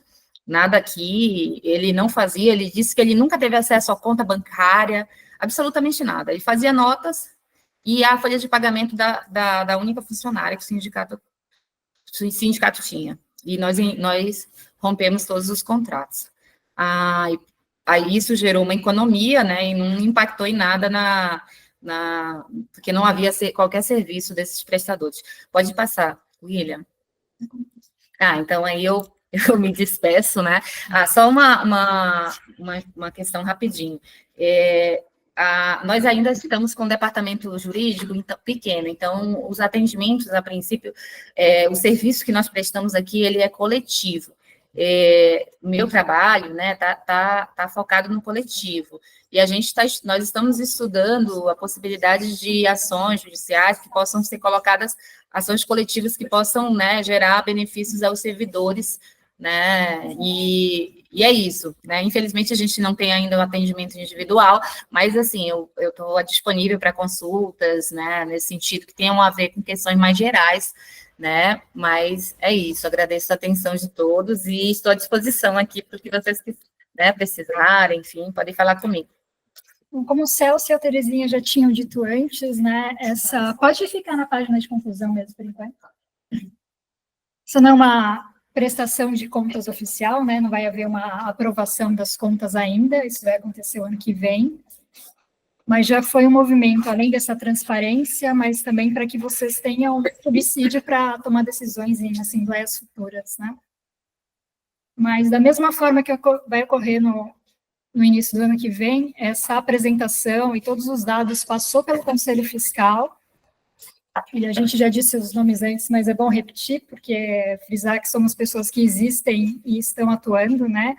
S5: aqui, ele não fazia, ele disse que ele nunca teve acesso à conta bancária, absolutamente nada. Ele fazia notas e a folha de pagamento da única funcionária que o sindicato tinha. E nós rompemos todos os contratos. Aí isso gerou uma economia, né, e não impactou em nada porque não havia qualquer serviço desses prestadores. Pode passar, William. Então aí eu me despeço, né? Só uma questão rapidinho. Nós ainda estamos com um departamento jurídico pequeno, então os atendimentos, a princípio, o serviço que nós prestamos aqui, ele é coletivo. Meu trabalho, né, tá focado no coletivo, e nós estamos estudando a possibilidade de ações judiciais que possam ser colocadas, ações coletivas que possam, né, gerar benefícios aos servidores, né, e é isso, né, infelizmente a gente não tem ainda um atendimento individual, mas assim, eu estou disponível para consultas, né, nesse sentido, que tenham a ver com questões mais gerais, né, mas é isso, agradeço a atenção de todos e estou à disposição aqui para o que vocês, né, precisarem, enfim, podem falar comigo.
S4: Como o Celso e a Terezinha já tinham dito antes, né, pode ficar na página de conclusão mesmo, por enquanto. Essa não é prestação de contas oficial, né? Não vai haver uma aprovação das contas ainda, isso vai acontecer o ano que vem. Mas já foi um movimento, além dessa transparência, mas também para que vocês tenham subsídio para tomar decisões em assembleias futuras, né? Mas da mesma forma que vai ocorrer no início do ano que vem, essa apresentação e todos os dados passou pelo Conselho Fiscal, e a gente já disse os nomes antes, mas é bom repetir, porque frisar que somos pessoas que existem e estão atuando, né?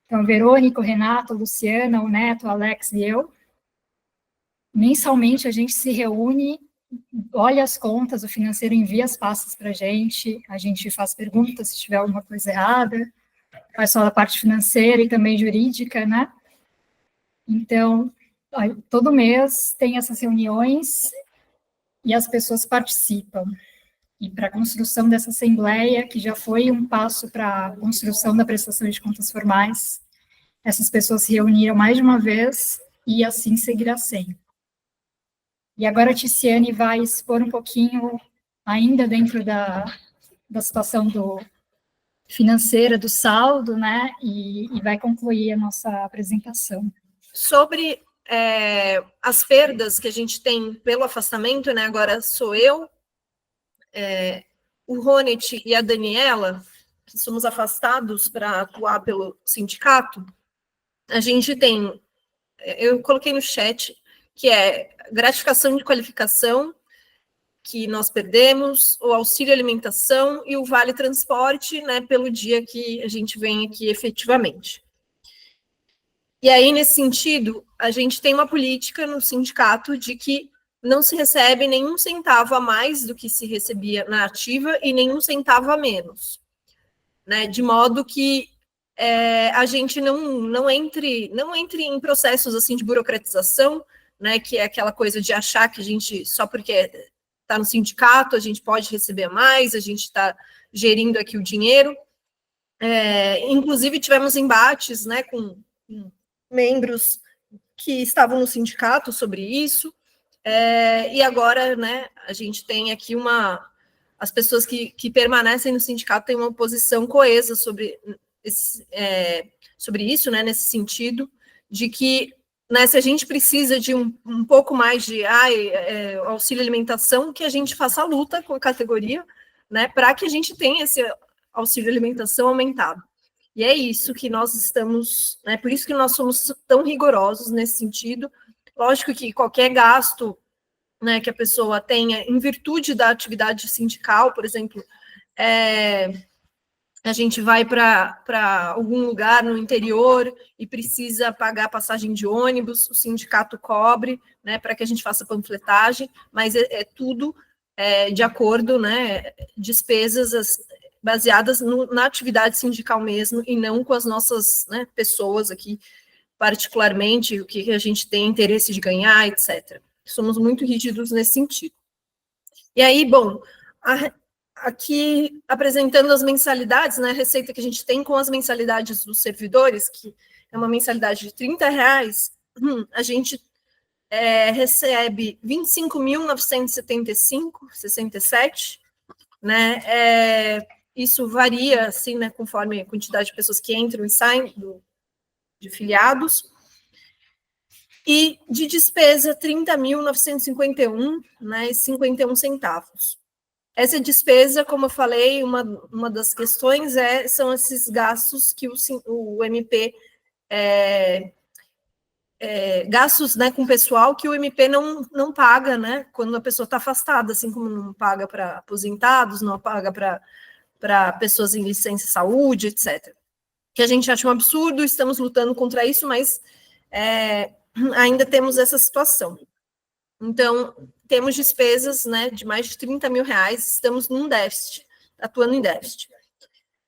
S4: Então, Verônica, o Renato, a Luciana, o Neto, o Alex e eu. Mensalmente a gente se reúne, olha as contas, o financeiro envia as pastas para a gente faz perguntas se tiver alguma coisa errada, faz só a parte financeira e também jurídica, né? Então, todo mês tem essas reuniões e as pessoas participam. E para a construção dessa assembleia, que já foi um passo para a construção da prestação de contas formais, essas pessoas se reuniram mais de uma vez e assim seguirá sendo. E agora a Ticiane vai expor um pouquinho, ainda dentro da situação financeira, do saldo, né, e vai concluir a nossa apresentação.
S1: Sobre as perdas que a gente tem pelo afastamento, né, agora sou eu, o Ronet e a Daniela, que somos afastados para atuar pelo sindicato, a gente tem, eu coloquei no chat, que é gratificação de qualificação, que nós perdemos, o auxílio alimentação e o vale transporte, né, pelo dia que a gente vem aqui efetivamente. E aí, nesse sentido, a gente tem uma política no sindicato de que não se recebe nenhum centavo a mais do que se recebia na ativa e nenhum centavo a menos, né, de modo que a gente não entre em processos assim de burocratização, né, que é aquela coisa de achar que a gente, só porque está no sindicato, a gente pode receber mais, a gente está gerindo aqui o dinheiro. Inclusive, tivemos embates, né, com membros que estavam no sindicato sobre isso, e agora, né, a gente tem aqui as pessoas que permanecem no sindicato têm uma posição coesa sobre isso, né, nesse sentido, de que, né, se a gente precisa de um pouco mais de auxílio alimentação, que a gente faça a luta com a categoria, né, para que a gente tenha esse auxílio alimentação aumentado. E é isso que nós estamos, né, por isso que nós somos tão rigorosos nesse sentido. Lógico que qualquer gasto, né, que a pessoa tenha em virtude da atividade sindical, por exemplo, a gente vai para algum lugar no interior e precisa pagar passagem de ônibus, o sindicato cobre, né, para que a gente faça panfletagem, mas é tudo de acordo, né, despesas baseadas na atividade sindical mesmo, e não com as nossas, né, pessoas aqui, particularmente, o que a gente tem interesse de ganhar, etc. Somos muito rígidos nesse sentido. E aí, bom, aqui apresentando as mensalidades, né, a receita que a gente tem com as mensalidades dos servidores, que é uma mensalidade de R$30, a gente recebe R$25.975,67, né, isso varia, assim, né, conforme a quantidade de pessoas que entram e saem de filiados, e de despesa R$30.951, né, 51 centavos. Essa despesa, como eu falei, uma das questões são esses gastos que o MP, gastos, né, com pessoal que o MP não paga, né, quando a pessoa está afastada, assim como não paga para aposentados, não paga para pessoas em licença saúde, etc. Que a gente acha um absurdo, estamos lutando contra isso, mas ainda temos essa situação. Então, temos despesas, né, de mais de R$30 mil, estamos num déficit, atuando em déficit.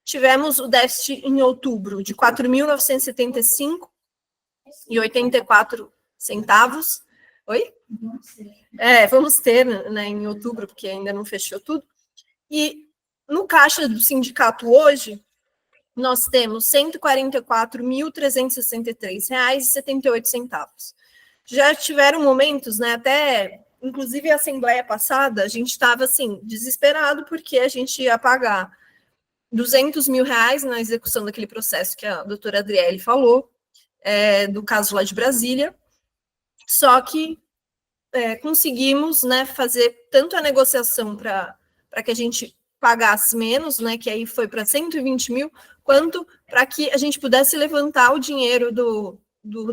S1: Tivemos o déficit em outubro de R$4.975,84. Oi? Vamos ter, né, em outubro, porque ainda não fechou tudo. E no caixa do sindicato hoje, nós temos R$144.363,78. Já tiveram momentos, né, até, inclusive a assembleia passada, a gente estava, assim, desesperado, porque a gente ia pagar 200 mil reais na execução daquele processo que a doutora Adriele falou, do caso lá de Brasília, só que conseguimos, né, fazer tanto a negociação para que a gente pagasse menos, né, que aí foi para 120 mil, quanto para que a gente pudesse levantar o dinheiro do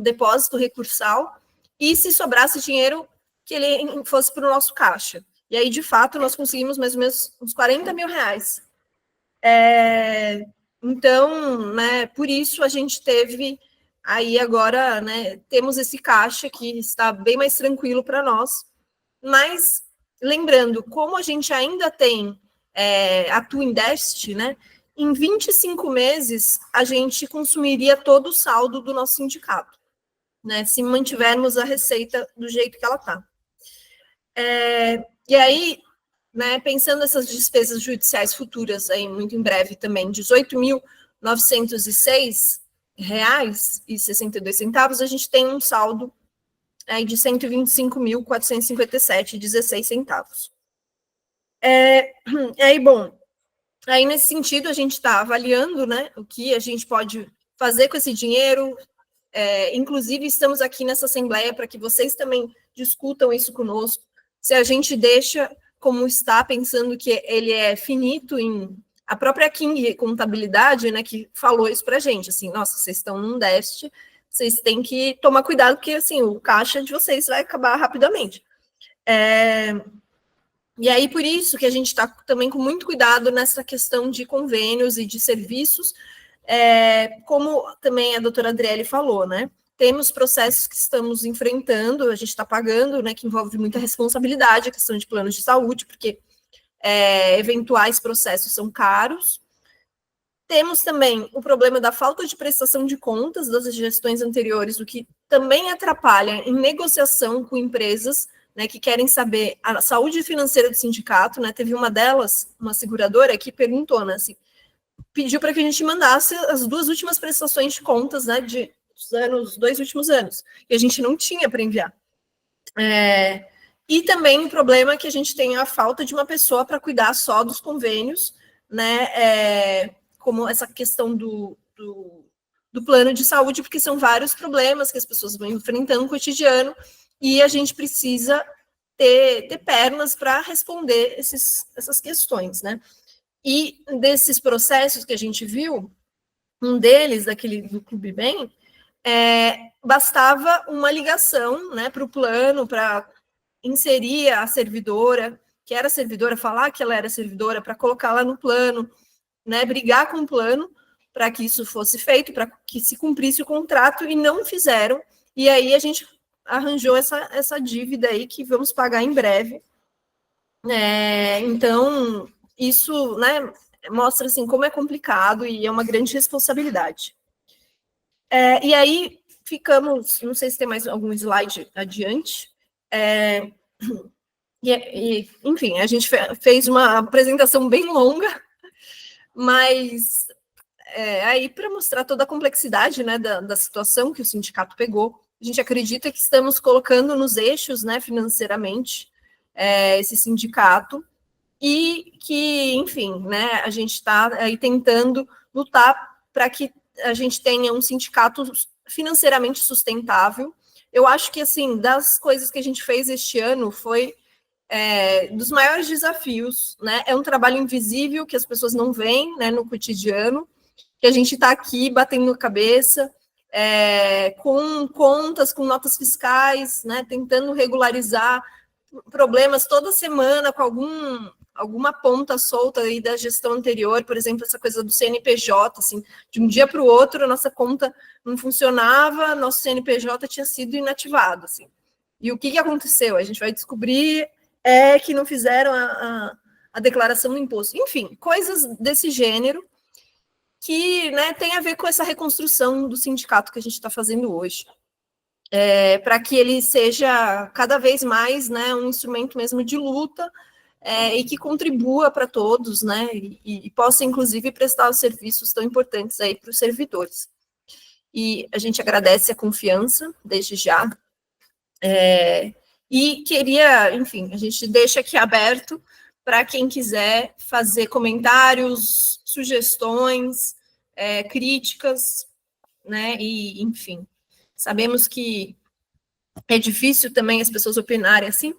S1: depósito recursal e, se sobrasse dinheiro, que ele fosse para o nosso caixa. E aí, de fato, nós conseguimos mais ou menos uns 40 mil reais. Então, né, por isso a gente teve aí agora, né, temos esse caixa que está bem mais tranquilo para nós, mas lembrando, como a gente ainda tem a Tu Invest, né, em 25 meses a gente consumiria todo o saldo do nosso sindicato, né, se mantivermos a receita do jeito que ela está. E aí, né, pensando nessas despesas judiciais futuras, aí, muito em breve também, R$ 18.906,62, a gente tem um saldo aí de R$ 125.457,16. Aí, bom, aí nesse sentido a gente está avaliando, né, o que a gente pode fazer com esse dinheiro, inclusive estamos aqui nessa assembleia para que vocês também discutam isso conosco, se a gente deixa como está, pensando que ele é finito em... A própria King Contabilidade, né, que falou isso para a gente, assim, nossa, vocês estão num déficit, vocês têm que tomar cuidado, porque, assim, o caixa de vocês vai acabar rapidamente. E aí, por isso que a gente está também com muito cuidado nessa questão de convênios e de serviços, como também a doutora Adriele falou, né, temos processos que estamos enfrentando, a gente está pagando, né, que envolve muita responsabilidade, a questão de planos de saúde, porque eventuais processos são caros. Temos também o problema da falta de prestação de contas das gestões anteriores, o que também atrapalha em negociação com empresas, né, que querem saber a saúde financeira do sindicato, né, teve uma delas, uma seguradora, que perguntou, né, assim, pediu para que a gente mandasse as 2 últimas prestações de contas, né, dos 2 últimos anos, e a gente não tinha para enviar. E também o problema é que a gente tem a falta de uma pessoa para cuidar só dos convênios, né, como essa questão do plano de saúde, porque são vários problemas que as pessoas vão enfrentando no cotidiano, e a gente precisa ter pernas para responder essas questões, né. E desses processos que a gente viu, um deles, do Clube Bem, bastava uma ligação, né, para o plano, para inserir a servidora, que era servidora, falar que ela era servidora, para colocar lá no plano, né, brigar com o plano para que isso fosse feito, para que se cumprisse o contrato, e não fizeram, e aí a gente arranjou essa dívida aí que vamos pagar em breve. Então, isso, né, mostra assim, como é complicado e é uma grande responsabilidade. E aí ficamos, não sei se tem mais algum slide adiante, enfim, a gente fez uma apresentação bem longa, mas aí para mostrar toda a complexidade, né, da situação que o sindicato pegou, a gente acredita que estamos colocando nos eixos, né, financeiramente, esse sindicato, e que, enfim, né, a gente está aí tentando lutar para que a gente tenha um sindicato financeiramente sustentável. Eu acho que, assim, das coisas que a gente fez este ano foi dos maiores desafios, né? É um trabalho invisível que as pessoas não veem, né, no cotidiano, que a gente está aqui batendo a cabeça, com contas, com notas fiscais, né, tentando regularizar problemas toda semana com alguma ponta solta aí da gestão anterior, por exemplo, essa coisa do CNPJ, assim, de um dia para o outro, a nossa conta não funcionava, nosso CNPJ tinha sido inativado, assim. E o que aconteceu? A gente vai descobrir que não fizeram a declaração do imposto. Enfim, coisas desse gênero que, né, tem a ver com essa reconstrução do sindicato que a gente está fazendo hoje. Para que ele seja cada vez mais, né, um instrumento mesmo de luta, e que contribua para todos, né, e possa, inclusive, prestar os serviços tão importantes aí para os servidores. E a gente agradece a confiança, desde já, e queria, enfim, a gente deixa aqui aberto para quem quiser fazer comentários, sugestões, críticas, né? E, enfim, sabemos que é difícil também as pessoas opinarem assim,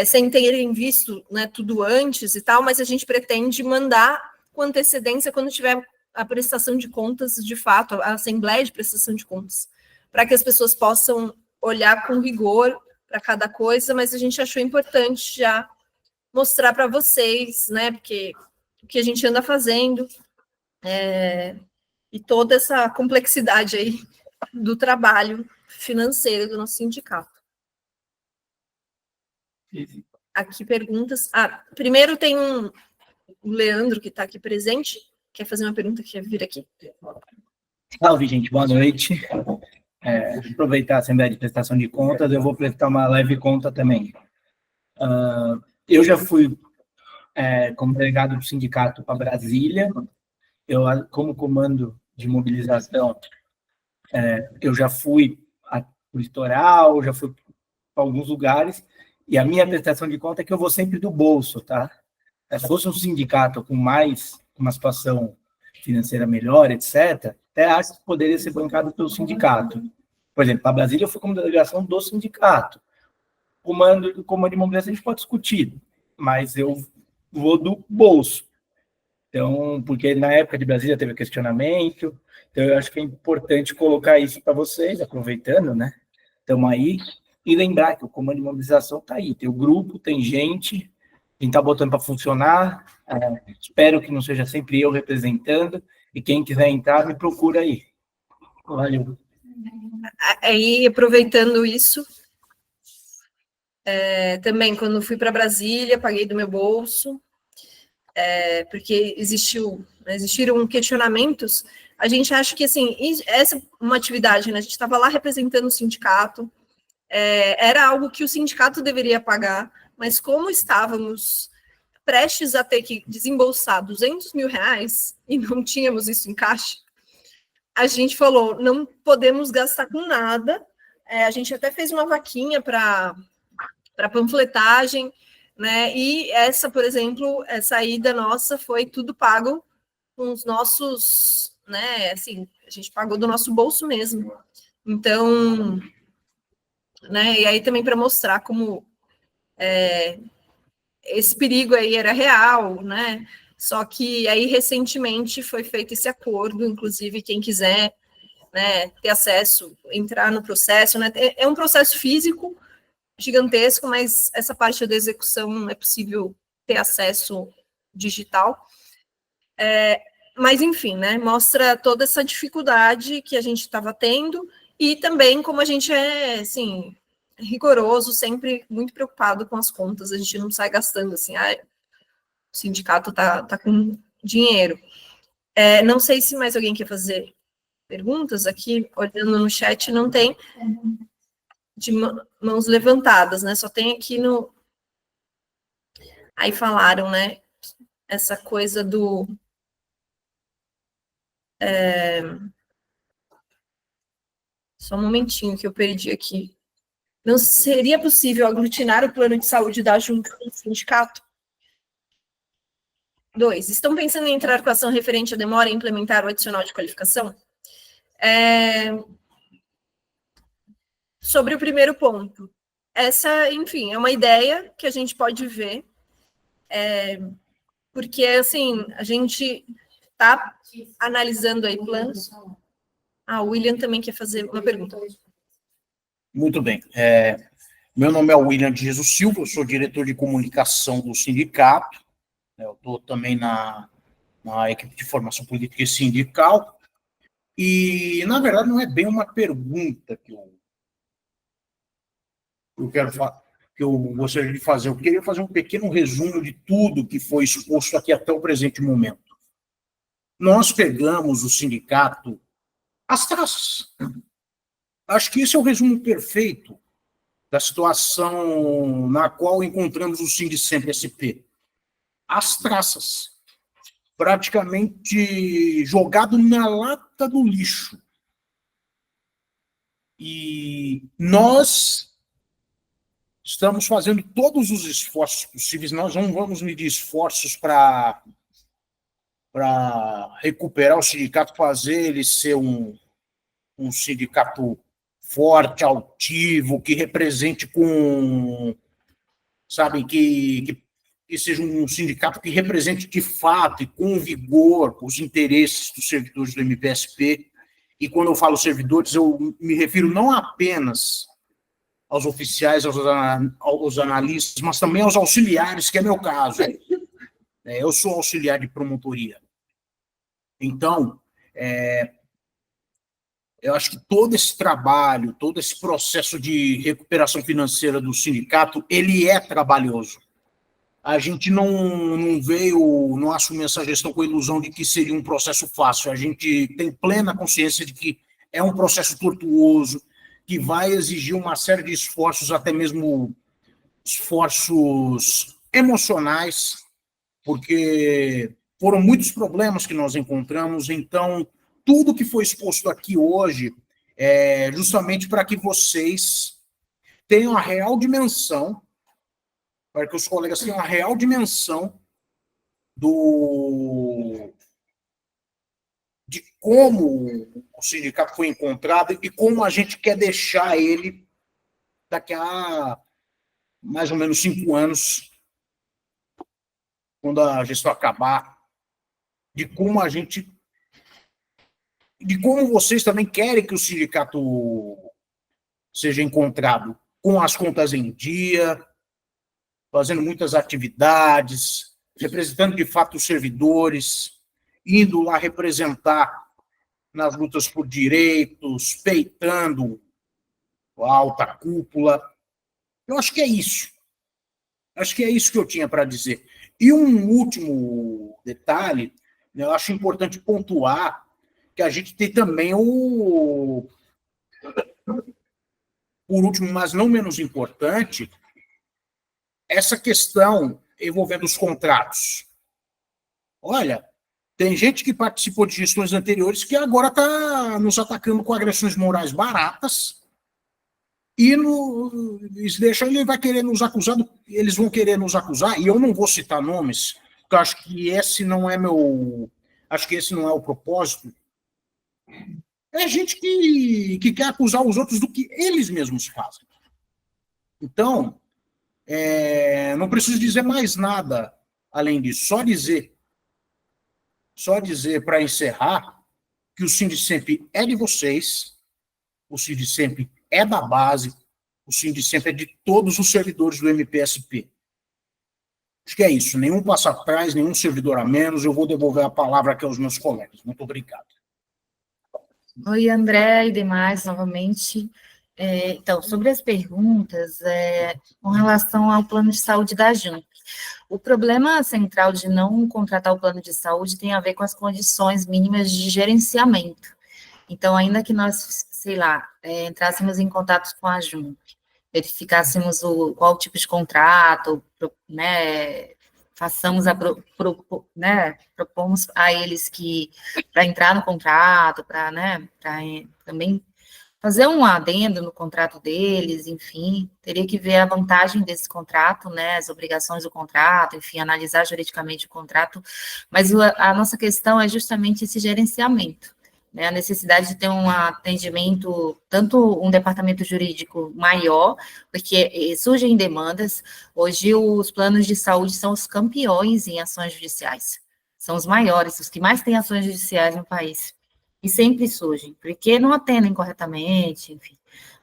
S1: sem terem visto, né, tudo antes e tal, mas a gente pretende mandar com antecedência quando tiver a prestação de contas, de fato, a assembleia de prestação de contas, para que as pessoas possam olhar com rigor para cada coisa, mas a gente achou importante já mostrar para vocês, né, porque o que a gente anda fazendo, e toda essa complexidade aí do trabalho financeiro do nosso sindicato. Aqui perguntas. Primeiro tem o Leandro, que está aqui presente, quer fazer uma pergunta, quer vir aqui.
S6: Salve, gente, boa noite. Aproveitar a Assembleia de Prestação de Contas, eu vou prestar uma leve conta também. Eu já fui como delegado do sindicato para Brasília, como comando de mobilização, eu já fui para o litoral, já fui para alguns lugares, e a minha prestação de conta é que eu vou sempre do bolso, tá? Se fosse um sindicato com uma situação financeira melhor, etc., até acho que poderia ser bancado pelo sindicato. Por exemplo, para Brasília eu fui como delegação do sindicato. Comando de mobilização a gente pode discutir, mas eu vou do bolso. Então, porque na época de Brasília teve questionamento, então eu acho que é importante colocar isso para vocês, aproveitando, né? Estamos aí, e lembrar que o comando de mobilização está aí, tem o grupo, tem gente, a gente está botando para funcionar, espero que não seja sempre eu representando, e quem quiser entrar, me procura aí. Valeu.
S1: Aí, aproveitando isso, também, quando fui para Brasília, paguei do meu bolso, porque existiram questionamentos. A gente acha que, assim, essa é uma atividade, né? A gente estava lá representando o sindicato, era algo que o sindicato deveria pagar, mas como estávamos prestes a ter que desembolsar R$200 mil e não tínhamos isso em caixa, a gente falou, não podemos gastar com nada. A gente até fez uma vaquinha para panfletagem, né? E essa, por exemplo, essa ida nossa foi tudo pago com os nossos, né? Assim, a gente pagou do nosso bolso mesmo. Então, né? E aí também para mostrar como esse perigo aí era real, né? Só que aí recentemente foi feito esse acordo, inclusive quem quiser, né, ter acesso, entrar no processo, né? É um processo físico gigantesco, mas essa parte da execução é possível ter acesso digital. Mas, enfim, né, mostra toda essa dificuldade que a gente estava tendo e também como a gente é, assim, rigoroso, sempre muito preocupado com as contas, a gente não sai gastando, assim, o sindicato tá com dinheiro. Não sei se mais alguém quer fazer perguntas aqui, olhando no chat, não tem de mãos levantadas, né? Só tem aqui no... Aí falaram, né? Essa coisa do... Só um momentinho que eu perdi aqui. Não seria possível aglutinar o plano de saúde da junta do sindicato? 2. Estão pensando em entrar com ação referente à demora em implementar o adicional de qualificação? Sobre o primeiro ponto, essa, enfim, é uma ideia que a gente pode ver, porque, assim, a gente está analisando aí planos. O William também quer fazer uma pergunta.
S7: Muito bem. Meu nome é William de Jesus Silva, eu sou diretor de comunicação do sindicato, eu estou também na equipe de formação política e sindical, e, na verdade, não é bem uma pergunta que eu gostaria de fazer. Eu queria fazer um pequeno resumo de tudo que foi exposto aqui até o presente momento. Nós pegamos o sindicato às traças. Acho que esse é o resumo perfeito da situação na qual encontramos o Sindicentro-SP. Às traças. Praticamente jogado na lata do lixo. E nós estamos fazendo todos os esforços possíveis, nós não vamos medir esforços para para recuperar o sindicato, fazer ele ser um sindicato forte, altivo, que represente sabe, que seja um sindicato que represente de fato e com vigor os interesses dos servidores do MPSP. E quando eu falo servidores, eu me refiro não apenas aos oficiais, aos analistas, mas também aos auxiliares, que é meu caso. Eu sou auxiliar de promotoria. Então, eu acho que todo esse trabalho, todo esse processo de recuperação financeira do sindicato, ele é trabalhoso. A gente não assumiu essa gestão com a ilusão de que seria um processo fácil. A gente tem plena consciência de que é um processo tortuoso, que vai exigir uma série de esforços, até mesmo esforços emocionais, porque foram muitos problemas que nós encontramos. Então, tudo que foi exposto aqui hoje é justamente para que vocês tenham a real dimensão, para que os colegas tenham a real dimensão de como o sindicato foi encontrado e como a gente quer deixar ele daqui a mais ou menos 5 anos, quando a gestão acabar, de como vocês também querem que o sindicato seja encontrado, com as contas em dia, fazendo muitas atividades, representando de fato os servidores, indo lá representar nas lutas por direitos, peitando a alta cúpula. Eu acho que é isso. Acho que é isso que eu tinha para dizer. E um último detalhe, eu acho importante pontuar que a gente tem também por último, mas não menos importante, essa questão envolvendo os contratos. Olha, tem gente que participou de gestões anteriores que agora está nos atacando com agressões morais baratas e ele vai querer nos acusar, eles vão querer nos acusar, e eu não vou citar nomes, porque eu acho que esse não é o propósito. É gente que quer acusar os outros do que eles mesmos fazem. Então, não preciso dizer mais nada além disso, só dizer para encerrar que o Sindicemp é de vocês, o Sindicemp é da base, o Sindicemp é de todos os servidores do MPSP. Acho que é isso, nenhum passo atrás, nenhum servidor a menos. Eu vou devolver a palavra aqui aos meus colegas. Muito obrigado.
S5: Oi, André e demais, novamente. Então, sobre as perguntas, com relação ao plano de saúde da JUNT, o problema central de não contratar o plano de saúde tem a ver com as condições mínimas de gerenciamento. Então, ainda que nós, sei lá, entrássemos em contato com a JUNT, verificássemos qual tipo de contrato, né, propomos a eles que, para entrar no contrato, para também fazer um adendo no contrato deles, enfim, teria que ver a vantagem desse contrato, né, as obrigações do contrato, enfim, analisar juridicamente o contrato, mas a nossa questão é justamente esse gerenciamento, né, a necessidade de ter um atendimento, tanto um departamento jurídico maior, porque surgem demandas. Hoje os planos de saúde são os campeões em ações judiciais, são os maiores, os que mais têm ações judiciais no país, e sempre surgem, porque não atendem corretamente, enfim,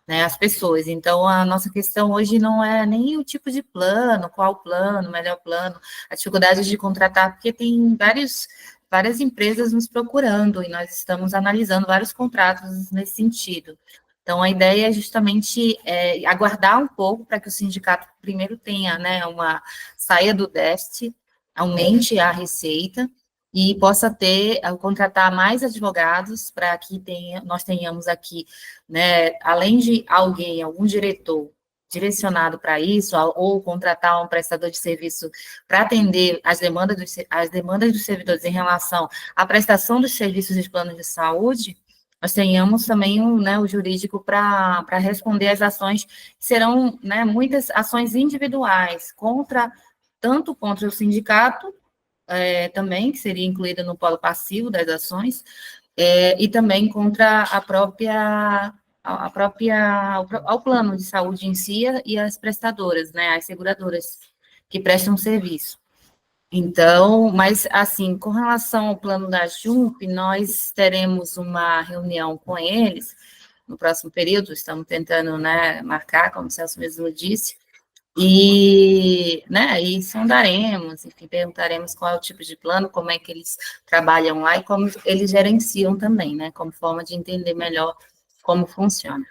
S5: né, as pessoas. Então, a nossa questão hoje não é nem o tipo de plano, qual plano, melhor plano, a dificuldade de contratar, porque tem várias empresas nos procurando, e nós estamos analisando vários contratos nesse sentido. Então, a ideia é justamente aguardar um pouco para que o sindicato primeiro tenha, né, saia do déficit, aumente a receita, e possa contratar mais advogados para que nós tenhamos aqui, né, além de algum diretor direcionado para isso, ou contratar um prestador de serviço para atender as demandas dos servidores em relação à prestação dos serviços de plano de saúde, nós tenhamos também o jurídico para responder às ações, que serão, né, muitas ações individuais, tanto contra o sindicato, também, que seria incluída no polo passivo das ações, e também contra ao plano de saúde em si e as prestadoras, né, as seguradoras que prestam serviço. Então, mas assim, com relação ao plano da JUMP, nós teremos uma reunião com eles no próximo período, estamos tentando, né, marcar, como o Celso mesmo disse, e, né, e sondaremos, enfim, perguntaremos qual é o tipo de plano, como é que eles trabalham lá e como eles gerenciam também, né, como forma de entender melhor como funciona.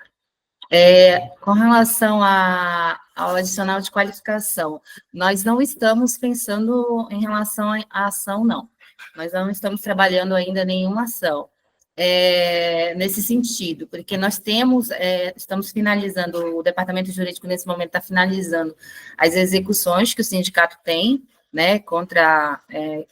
S5: Com relação ao adicional de qualificação, nós não estamos pensando em relação à ação, não. Nós não estamos trabalhando ainda nenhuma ação nesse sentido, porque nós estamos finalizando, o departamento jurídico nesse momento está finalizando as execuções que o sindicato tem, né, contra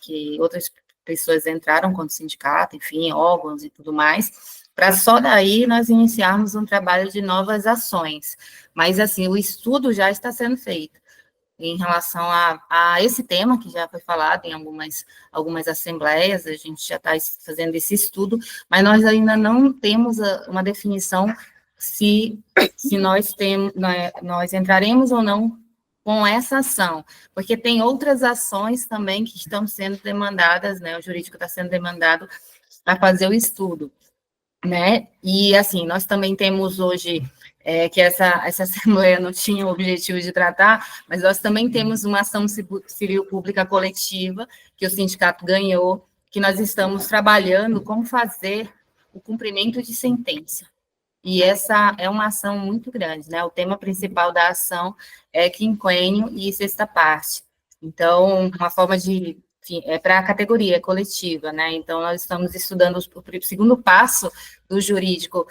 S5: que outras pessoas entraram contra o sindicato, enfim, órgãos e tudo mais, para só daí nós iniciarmos um trabalho de novas ações. Mas, assim, o estudo já está sendo feito em relação a esse tema, que já foi falado em algumas assembleias, a gente já está fazendo esse estudo, mas nós ainda não temos uma definição se nós entraremos ou não com essa ação, porque tem outras ações também que estão sendo demandadas, né, o jurídico está sendo demandado para fazer o estudo, né, e assim, nós também temos hoje, que essa Assembleia não tinha o objetivo de tratar, mas nós também temos uma ação civil pública coletiva, que o sindicato ganhou, que nós estamos trabalhando como fazer o cumprimento de sentença. E essa é uma ação muito grande, né? O tema principal da ação é quinquênio e sexta parte. Então, uma forma de, enfim, para a categoria coletiva, né? Então, nós estamos estudando o segundo passo do jurídico,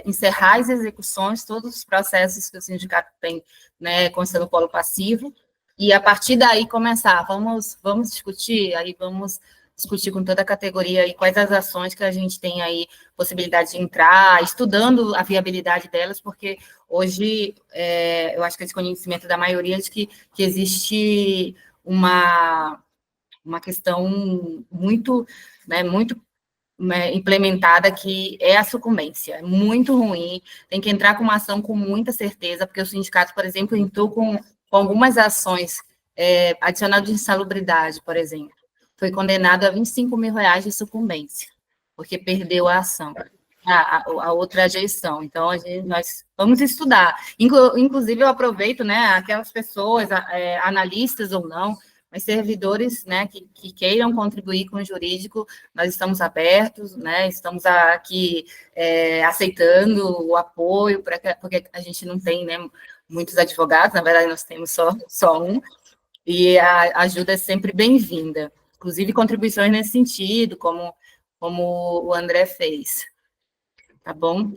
S5: encerrar as execuções, todos os processos que o sindicato tem, né, constando o polo passivo, e a partir daí começar, vamos discutir, aí vamos discutir com toda a categoria e quais as ações que a gente tem aí possibilidade de entrar, estudando a viabilidade delas, porque hoje eu acho que é desconhecimento da maioria de que existe uma questão muito, né, muito implementada, que é a sucumbência. É muito ruim, tem que entrar com uma ação com muita certeza, porque o sindicato, por exemplo, entrou com algumas ações, adicional de insalubridade, por exemplo, foi condenado a R$25 mil de sucumbência, porque perdeu a ação, a outra gestão. Então, nós vamos estudar. Inclusive, eu aproveito, né, aquelas pessoas, analistas ou não, mas servidores, né, que queiram contribuir com o jurídico, nós estamos abertos, né, estamos aqui aceitando o apoio, porque a gente não tem, né, muitos advogados, na verdade, nós temos só um, e a ajuda é sempre bem-vinda. Inclusive, contribuições nesse sentido, como o André fez. Tá bom?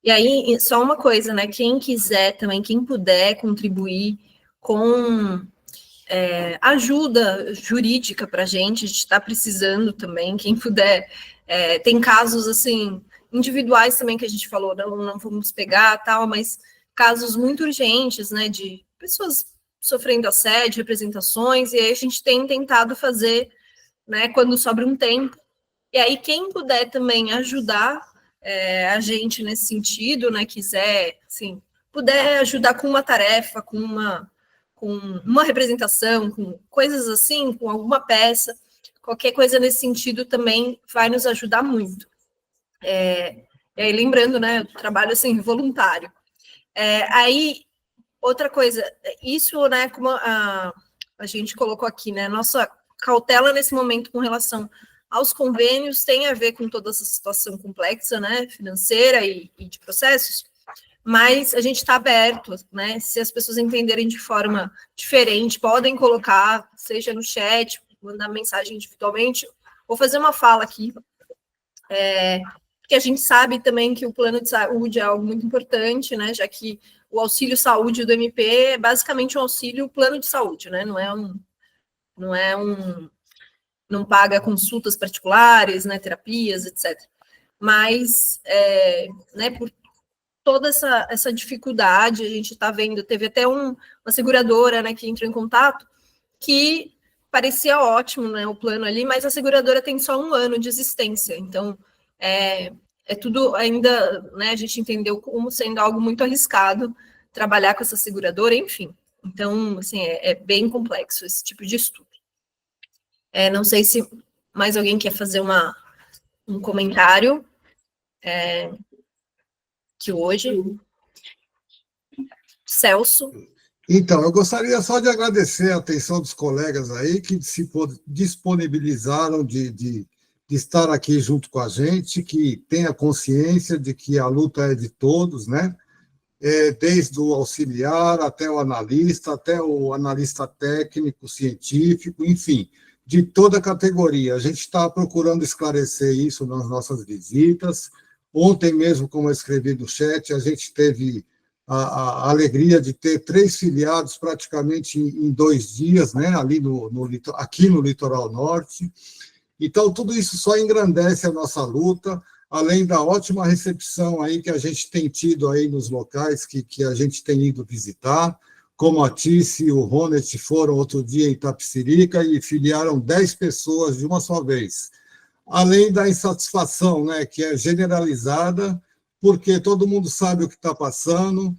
S1: E aí, só uma coisa, né? Quem quiser também, quem puder contribuir com ajuda jurídica para a gente está precisando também, quem puder. Tem casos, assim, individuais também que a gente falou, não vamos pegar, tal, mas casos muito urgentes, né, de pessoas sofrendo assédio, representações, e aí a gente tem tentado fazer, né, quando sobra um tempo. E aí, quem puder também ajudar a gente nesse sentido, né, quiser, assim, puder ajudar com uma tarefa, com uma representação, com coisas assim, com alguma peça, qualquer coisa nesse sentido também vai nos ajudar muito. E aí, lembrando, né, o trabalho, assim, voluntário. Aí, outra coisa, isso, né, como a gente colocou aqui, né, nossa cautela nesse momento com relação aos convênios tem a ver com toda essa situação complexa, né, financeira e de processos, mas a gente está aberto, né, se as pessoas entenderem de forma diferente, podem colocar, seja no chat, mandar mensagem individualmente, ou fazer uma fala aqui, porque a gente sabe também que o plano de saúde é algo muito importante, né, já que o auxílio saúde do MP é basicamente um auxílio plano de saúde, né? Não paga consultas particulares, né? Terapias, etc. Mas, né? Por toda essa dificuldade, a gente está vendo, teve até uma seguradora, né? Que entrou em contato que parecia ótimo, né, o plano ali, mas a seguradora tem só 1 ano de existência. Então, é tudo ainda, né, a gente entendeu como sendo algo muito arriscado trabalhar com essa seguradora, enfim. Então, assim, é bem complexo esse tipo de estudo. Não sei se mais alguém quer fazer um comentário que hoje... Celso.
S2: Então, eu gostaria só de agradecer a atenção dos colegas aí que se disponibilizaram de estar aqui junto com a gente, que tenha consciência de que a luta é de todos, né? Desde o auxiliar até o analista técnico, científico, enfim, de toda a categoria. A gente está procurando esclarecer isso nas nossas visitas. Ontem mesmo, como eu escrevi no chat, a gente teve a alegria de ter 3 filiados praticamente em 2 dias, né, ali aqui no Litoral Norte. Então, tudo isso só engrandece a nossa luta, além da ótima recepção aí que a gente tem tido aí nos locais que a gente tem ido visitar, como a Tice e o Ronet foram outro dia em Itapecerica e filiaram 10 pessoas de uma só vez. Além da insatisfação, né, que é generalizada, porque todo mundo sabe o que está passando,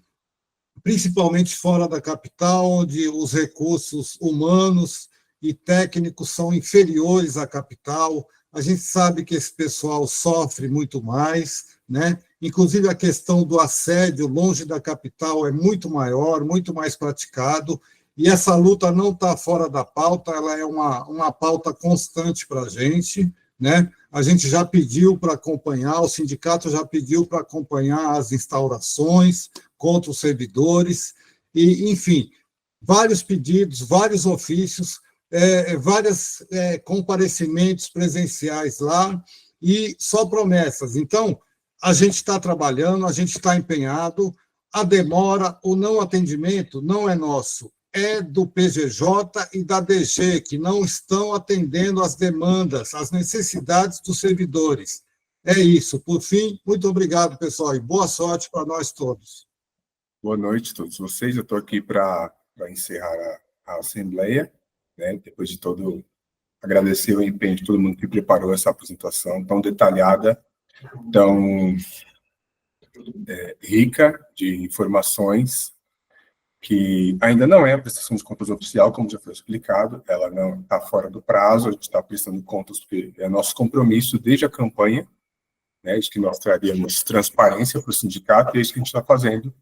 S2: principalmente fora da capital, onde os recursos humanos e técnicos são inferiores à capital. A gente sabe que esse pessoal sofre muito mais, né? Inclusive a questão do assédio longe da capital é muito maior, muito mais praticado, e essa luta não está fora da pauta, ela é uma pauta constante para a gente, né? A gente já pediu para acompanhar, o sindicato já pediu para acompanhar as instaurações contra os servidores, e, enfim, vários pedidos, vários ofícios, vários comparecimentos presenciais lá, e só promessas. Então, a gente está trabalhando, a gente está empenhado, a demora, o não atendimento não é nosso, é do PGJ e da DG, que não estão atendendo às demandas, às necessidades dos servidores. É isso. Por fim, muito obrigado, pessoal, e boa sorte para nós todos.
S8: Boa noite a todos vocês. Eu estou aqui para encerrar a assembleia, né? Depois de todo agradecer o empenho de todo mundo que preparou essa apresentação tão detalhada, tão rica de informações, que ainda não é a prestação de contas oficial, como já foi explicado, ela não está fora do prazo, a gente está prestando contas porque é nosso compromisso desde a campanha, né, de que nós traríamos transparência para o sindicato, e é isso que a gente está fazendo,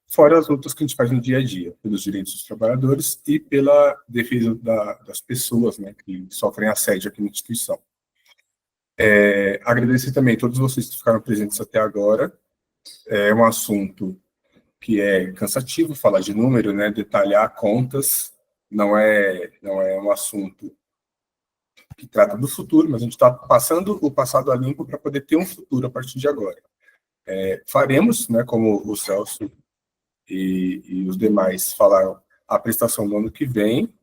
S8: fora as lutas que a gente faz no dia a dia, pelos direitos dos trabalhadores e pela defesa das pessoas, né, que sofrem assédio aqui na instituição. Agradecer também a todos vocês que ficaram presentes até agora. É um assunto que é cansativo falar de número, né, detalhar contas, não é um assunto que trata do futuro, mas a gente está passando o passado a limpo para poder ter um futuro a partir de agora. Faremos, né, como o Celso e os demais falaram, a prestação do ano que vem,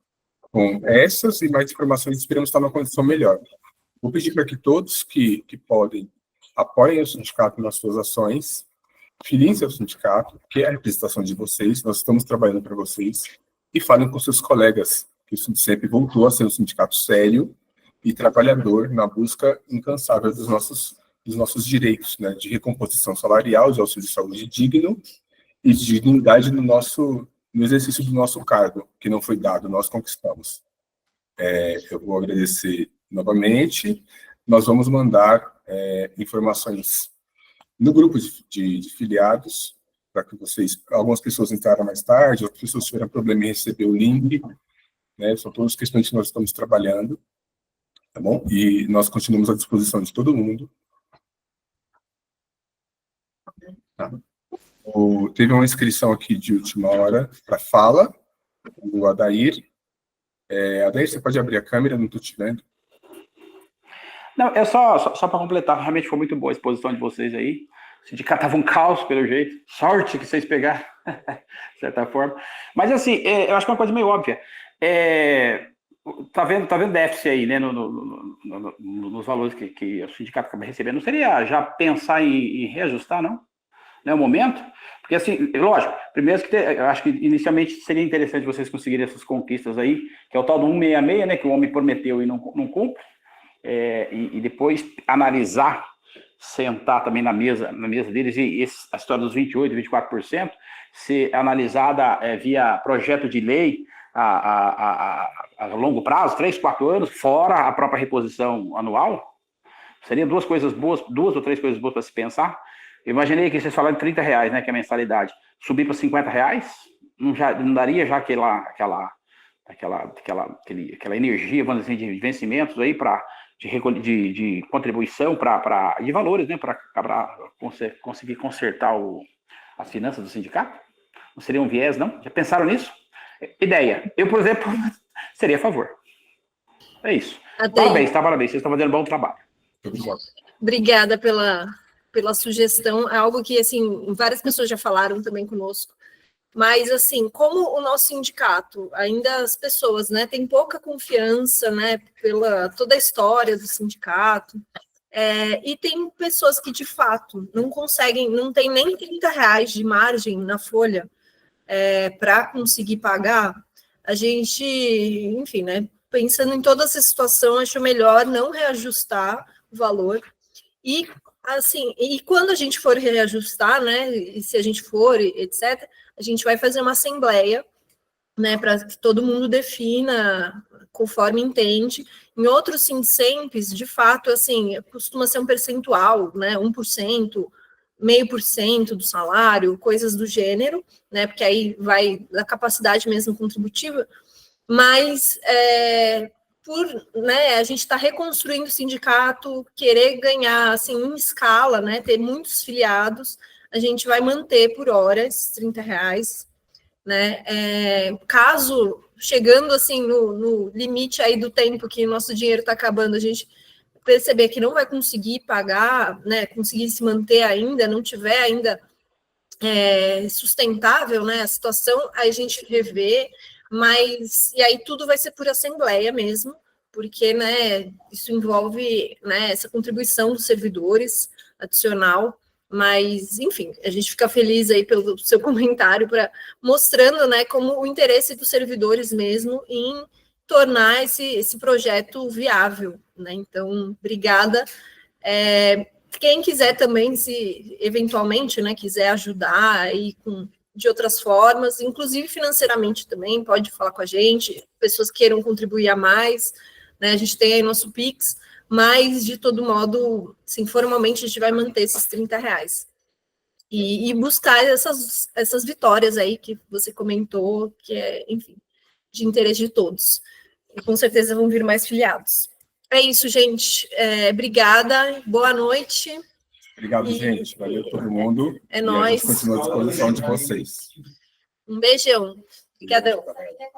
S8: com essas e mais informações, esperamos estar numa condição melhor. Vou pedir para que todos que podem apoiem o sindicato nas suas ações, filiem-se ao sindicato, que é a representação de vocês, nós estamos trabalhando para vocês, e falem com seus colegas, que o sempre voltou a ser um sindicato sério e trabalhador na busca incansável dos nossos direitos, né, de recomposição salarial, de auxílio de saúde digno e de dignidade no exercício do nosso cargo, que não foi dado, nós conquistamos. Eu vou agradecer novamente, nós vamos mandar informações no grupo de filiados, para que algumas pessoas entraram mais tarde, outras pessoas tiveram problema em receber o link, né, são todas questões que nós estamos trabalhando, tá bom? E nós continuamos à disposição de todo mundo. Tá. Teve uma inscrição aqui de última hora para fala, do Adair. Adair, você pode abrir a câmera, não estou te vendo.
S9: Não, é só para completar, realmente foi muito boa a exposição de vocês aí. O sindicato estava um caos, pelo jeito. Sorte que vocês pegaram, de certa forma. Mas, assim, eu acho que é uma coisa meio óbvia. Tá vendo déficit aí, né, nos valores que o sindicato acaba recebendo. Não seria já pensar em reajustar, não? né, o momento, porque assim, lógico, primeiro que eu acho que inicialmente seria interessante vocês conseguirem essas conquistas aí, que é o tal do 166, né, que o homem prometeu e não cumpre, e depois analisar, sentar também na mesa deles, e a história dos 28%, 24%, ser analisada via projeto de lei a longo prazo, 3, 4 anos, fora a própria reposição anual. Seriam duas ou três coisas boas para se pensar. Eu imaginei que vocês falaram de R$30, né, que é a mensalidade. Subir para R$50, não daria já aquela energia, vamos dizer assim, de vencimentos aí de contribuição de valores, né, para conseguir consertar as finanças do sindicato? Não seria um viés, não? Já pensaram nisso? Ideia. Eu, por exemplo, seria a favor. É isso. Parabéns, tá? Parabéns. Vocês estão fazendo um bom trabalho.
S1: Obrigada pela sugestão. É algo que, assim, várias pessoas já falaram também conosco. Mas, assim, como o nosso sindicato, ainda as pessoas, né, têm pouca confiança, né, pela toda a história do sindicato, e tem pessoas que, de fato, não conseguem, não tem nem R$30 de margem na folha para conseguir pagar, a gente, enfim, né, pensando em toda essa situação, acho melhor não reajustar o valor. E, assim, e quando a gente for reajustar, né, e se a gente for, etc., a gente vai fazer uma assembleia, né, para que todo mundo defina conforme entende. Em outros Sinsemps, de fato, assim, costuma ser um percentual, né, 1%, 0,5% do salário, coisas do gênero, né, porque aí vai da capacidade mesmo contributiva, mas né, a gente está reconstruindo o sindicato, querer ganhar, assim, em escala, né, ter muitos filiados, a gente vai manter por hora esses R$30, né, caso, chegando, assim, no limite aí do tempo que o nosso dinheiro está acabando, a gente perceber que não vai conseguir pagar, né, conseguir se manter ainda, não tiver ainda sustentável, né, a situação, aí a gente revê, mas, e aí tudo vai ser por assembleia mesmo, porque, né, isso envolve, né, essa contribuição dos servidores adicional, mas, enfim, a gente fica feliz aí pelo seu comentário, mostrando, né, como o interesse dos servidores mesmo em tornar esse projeto viável, né, então, obrigada. Quem quiser também, se eventualmente, né, quiser ajudar aí de outras formas, inclusive financeiramente também, pode falar com a gente, pessoas queiram contribuir a mais, né, a gente tem aí nosso Pix, mas, de todo modo, assim, formalmente, a gente vai manter esses R$30. E buscar essas vitórias aí que você comentou, que é, enfim, de interesse de todos. E com certeza vão vir mais filiados. É isso, gente. Obrigada, boa noite.
S8: Obrigado, gente. Valeu todo mundo.
S1: É nóis.
S8: A gente continua à disposição de vocês.
S1: Um beijão. Obrigadão.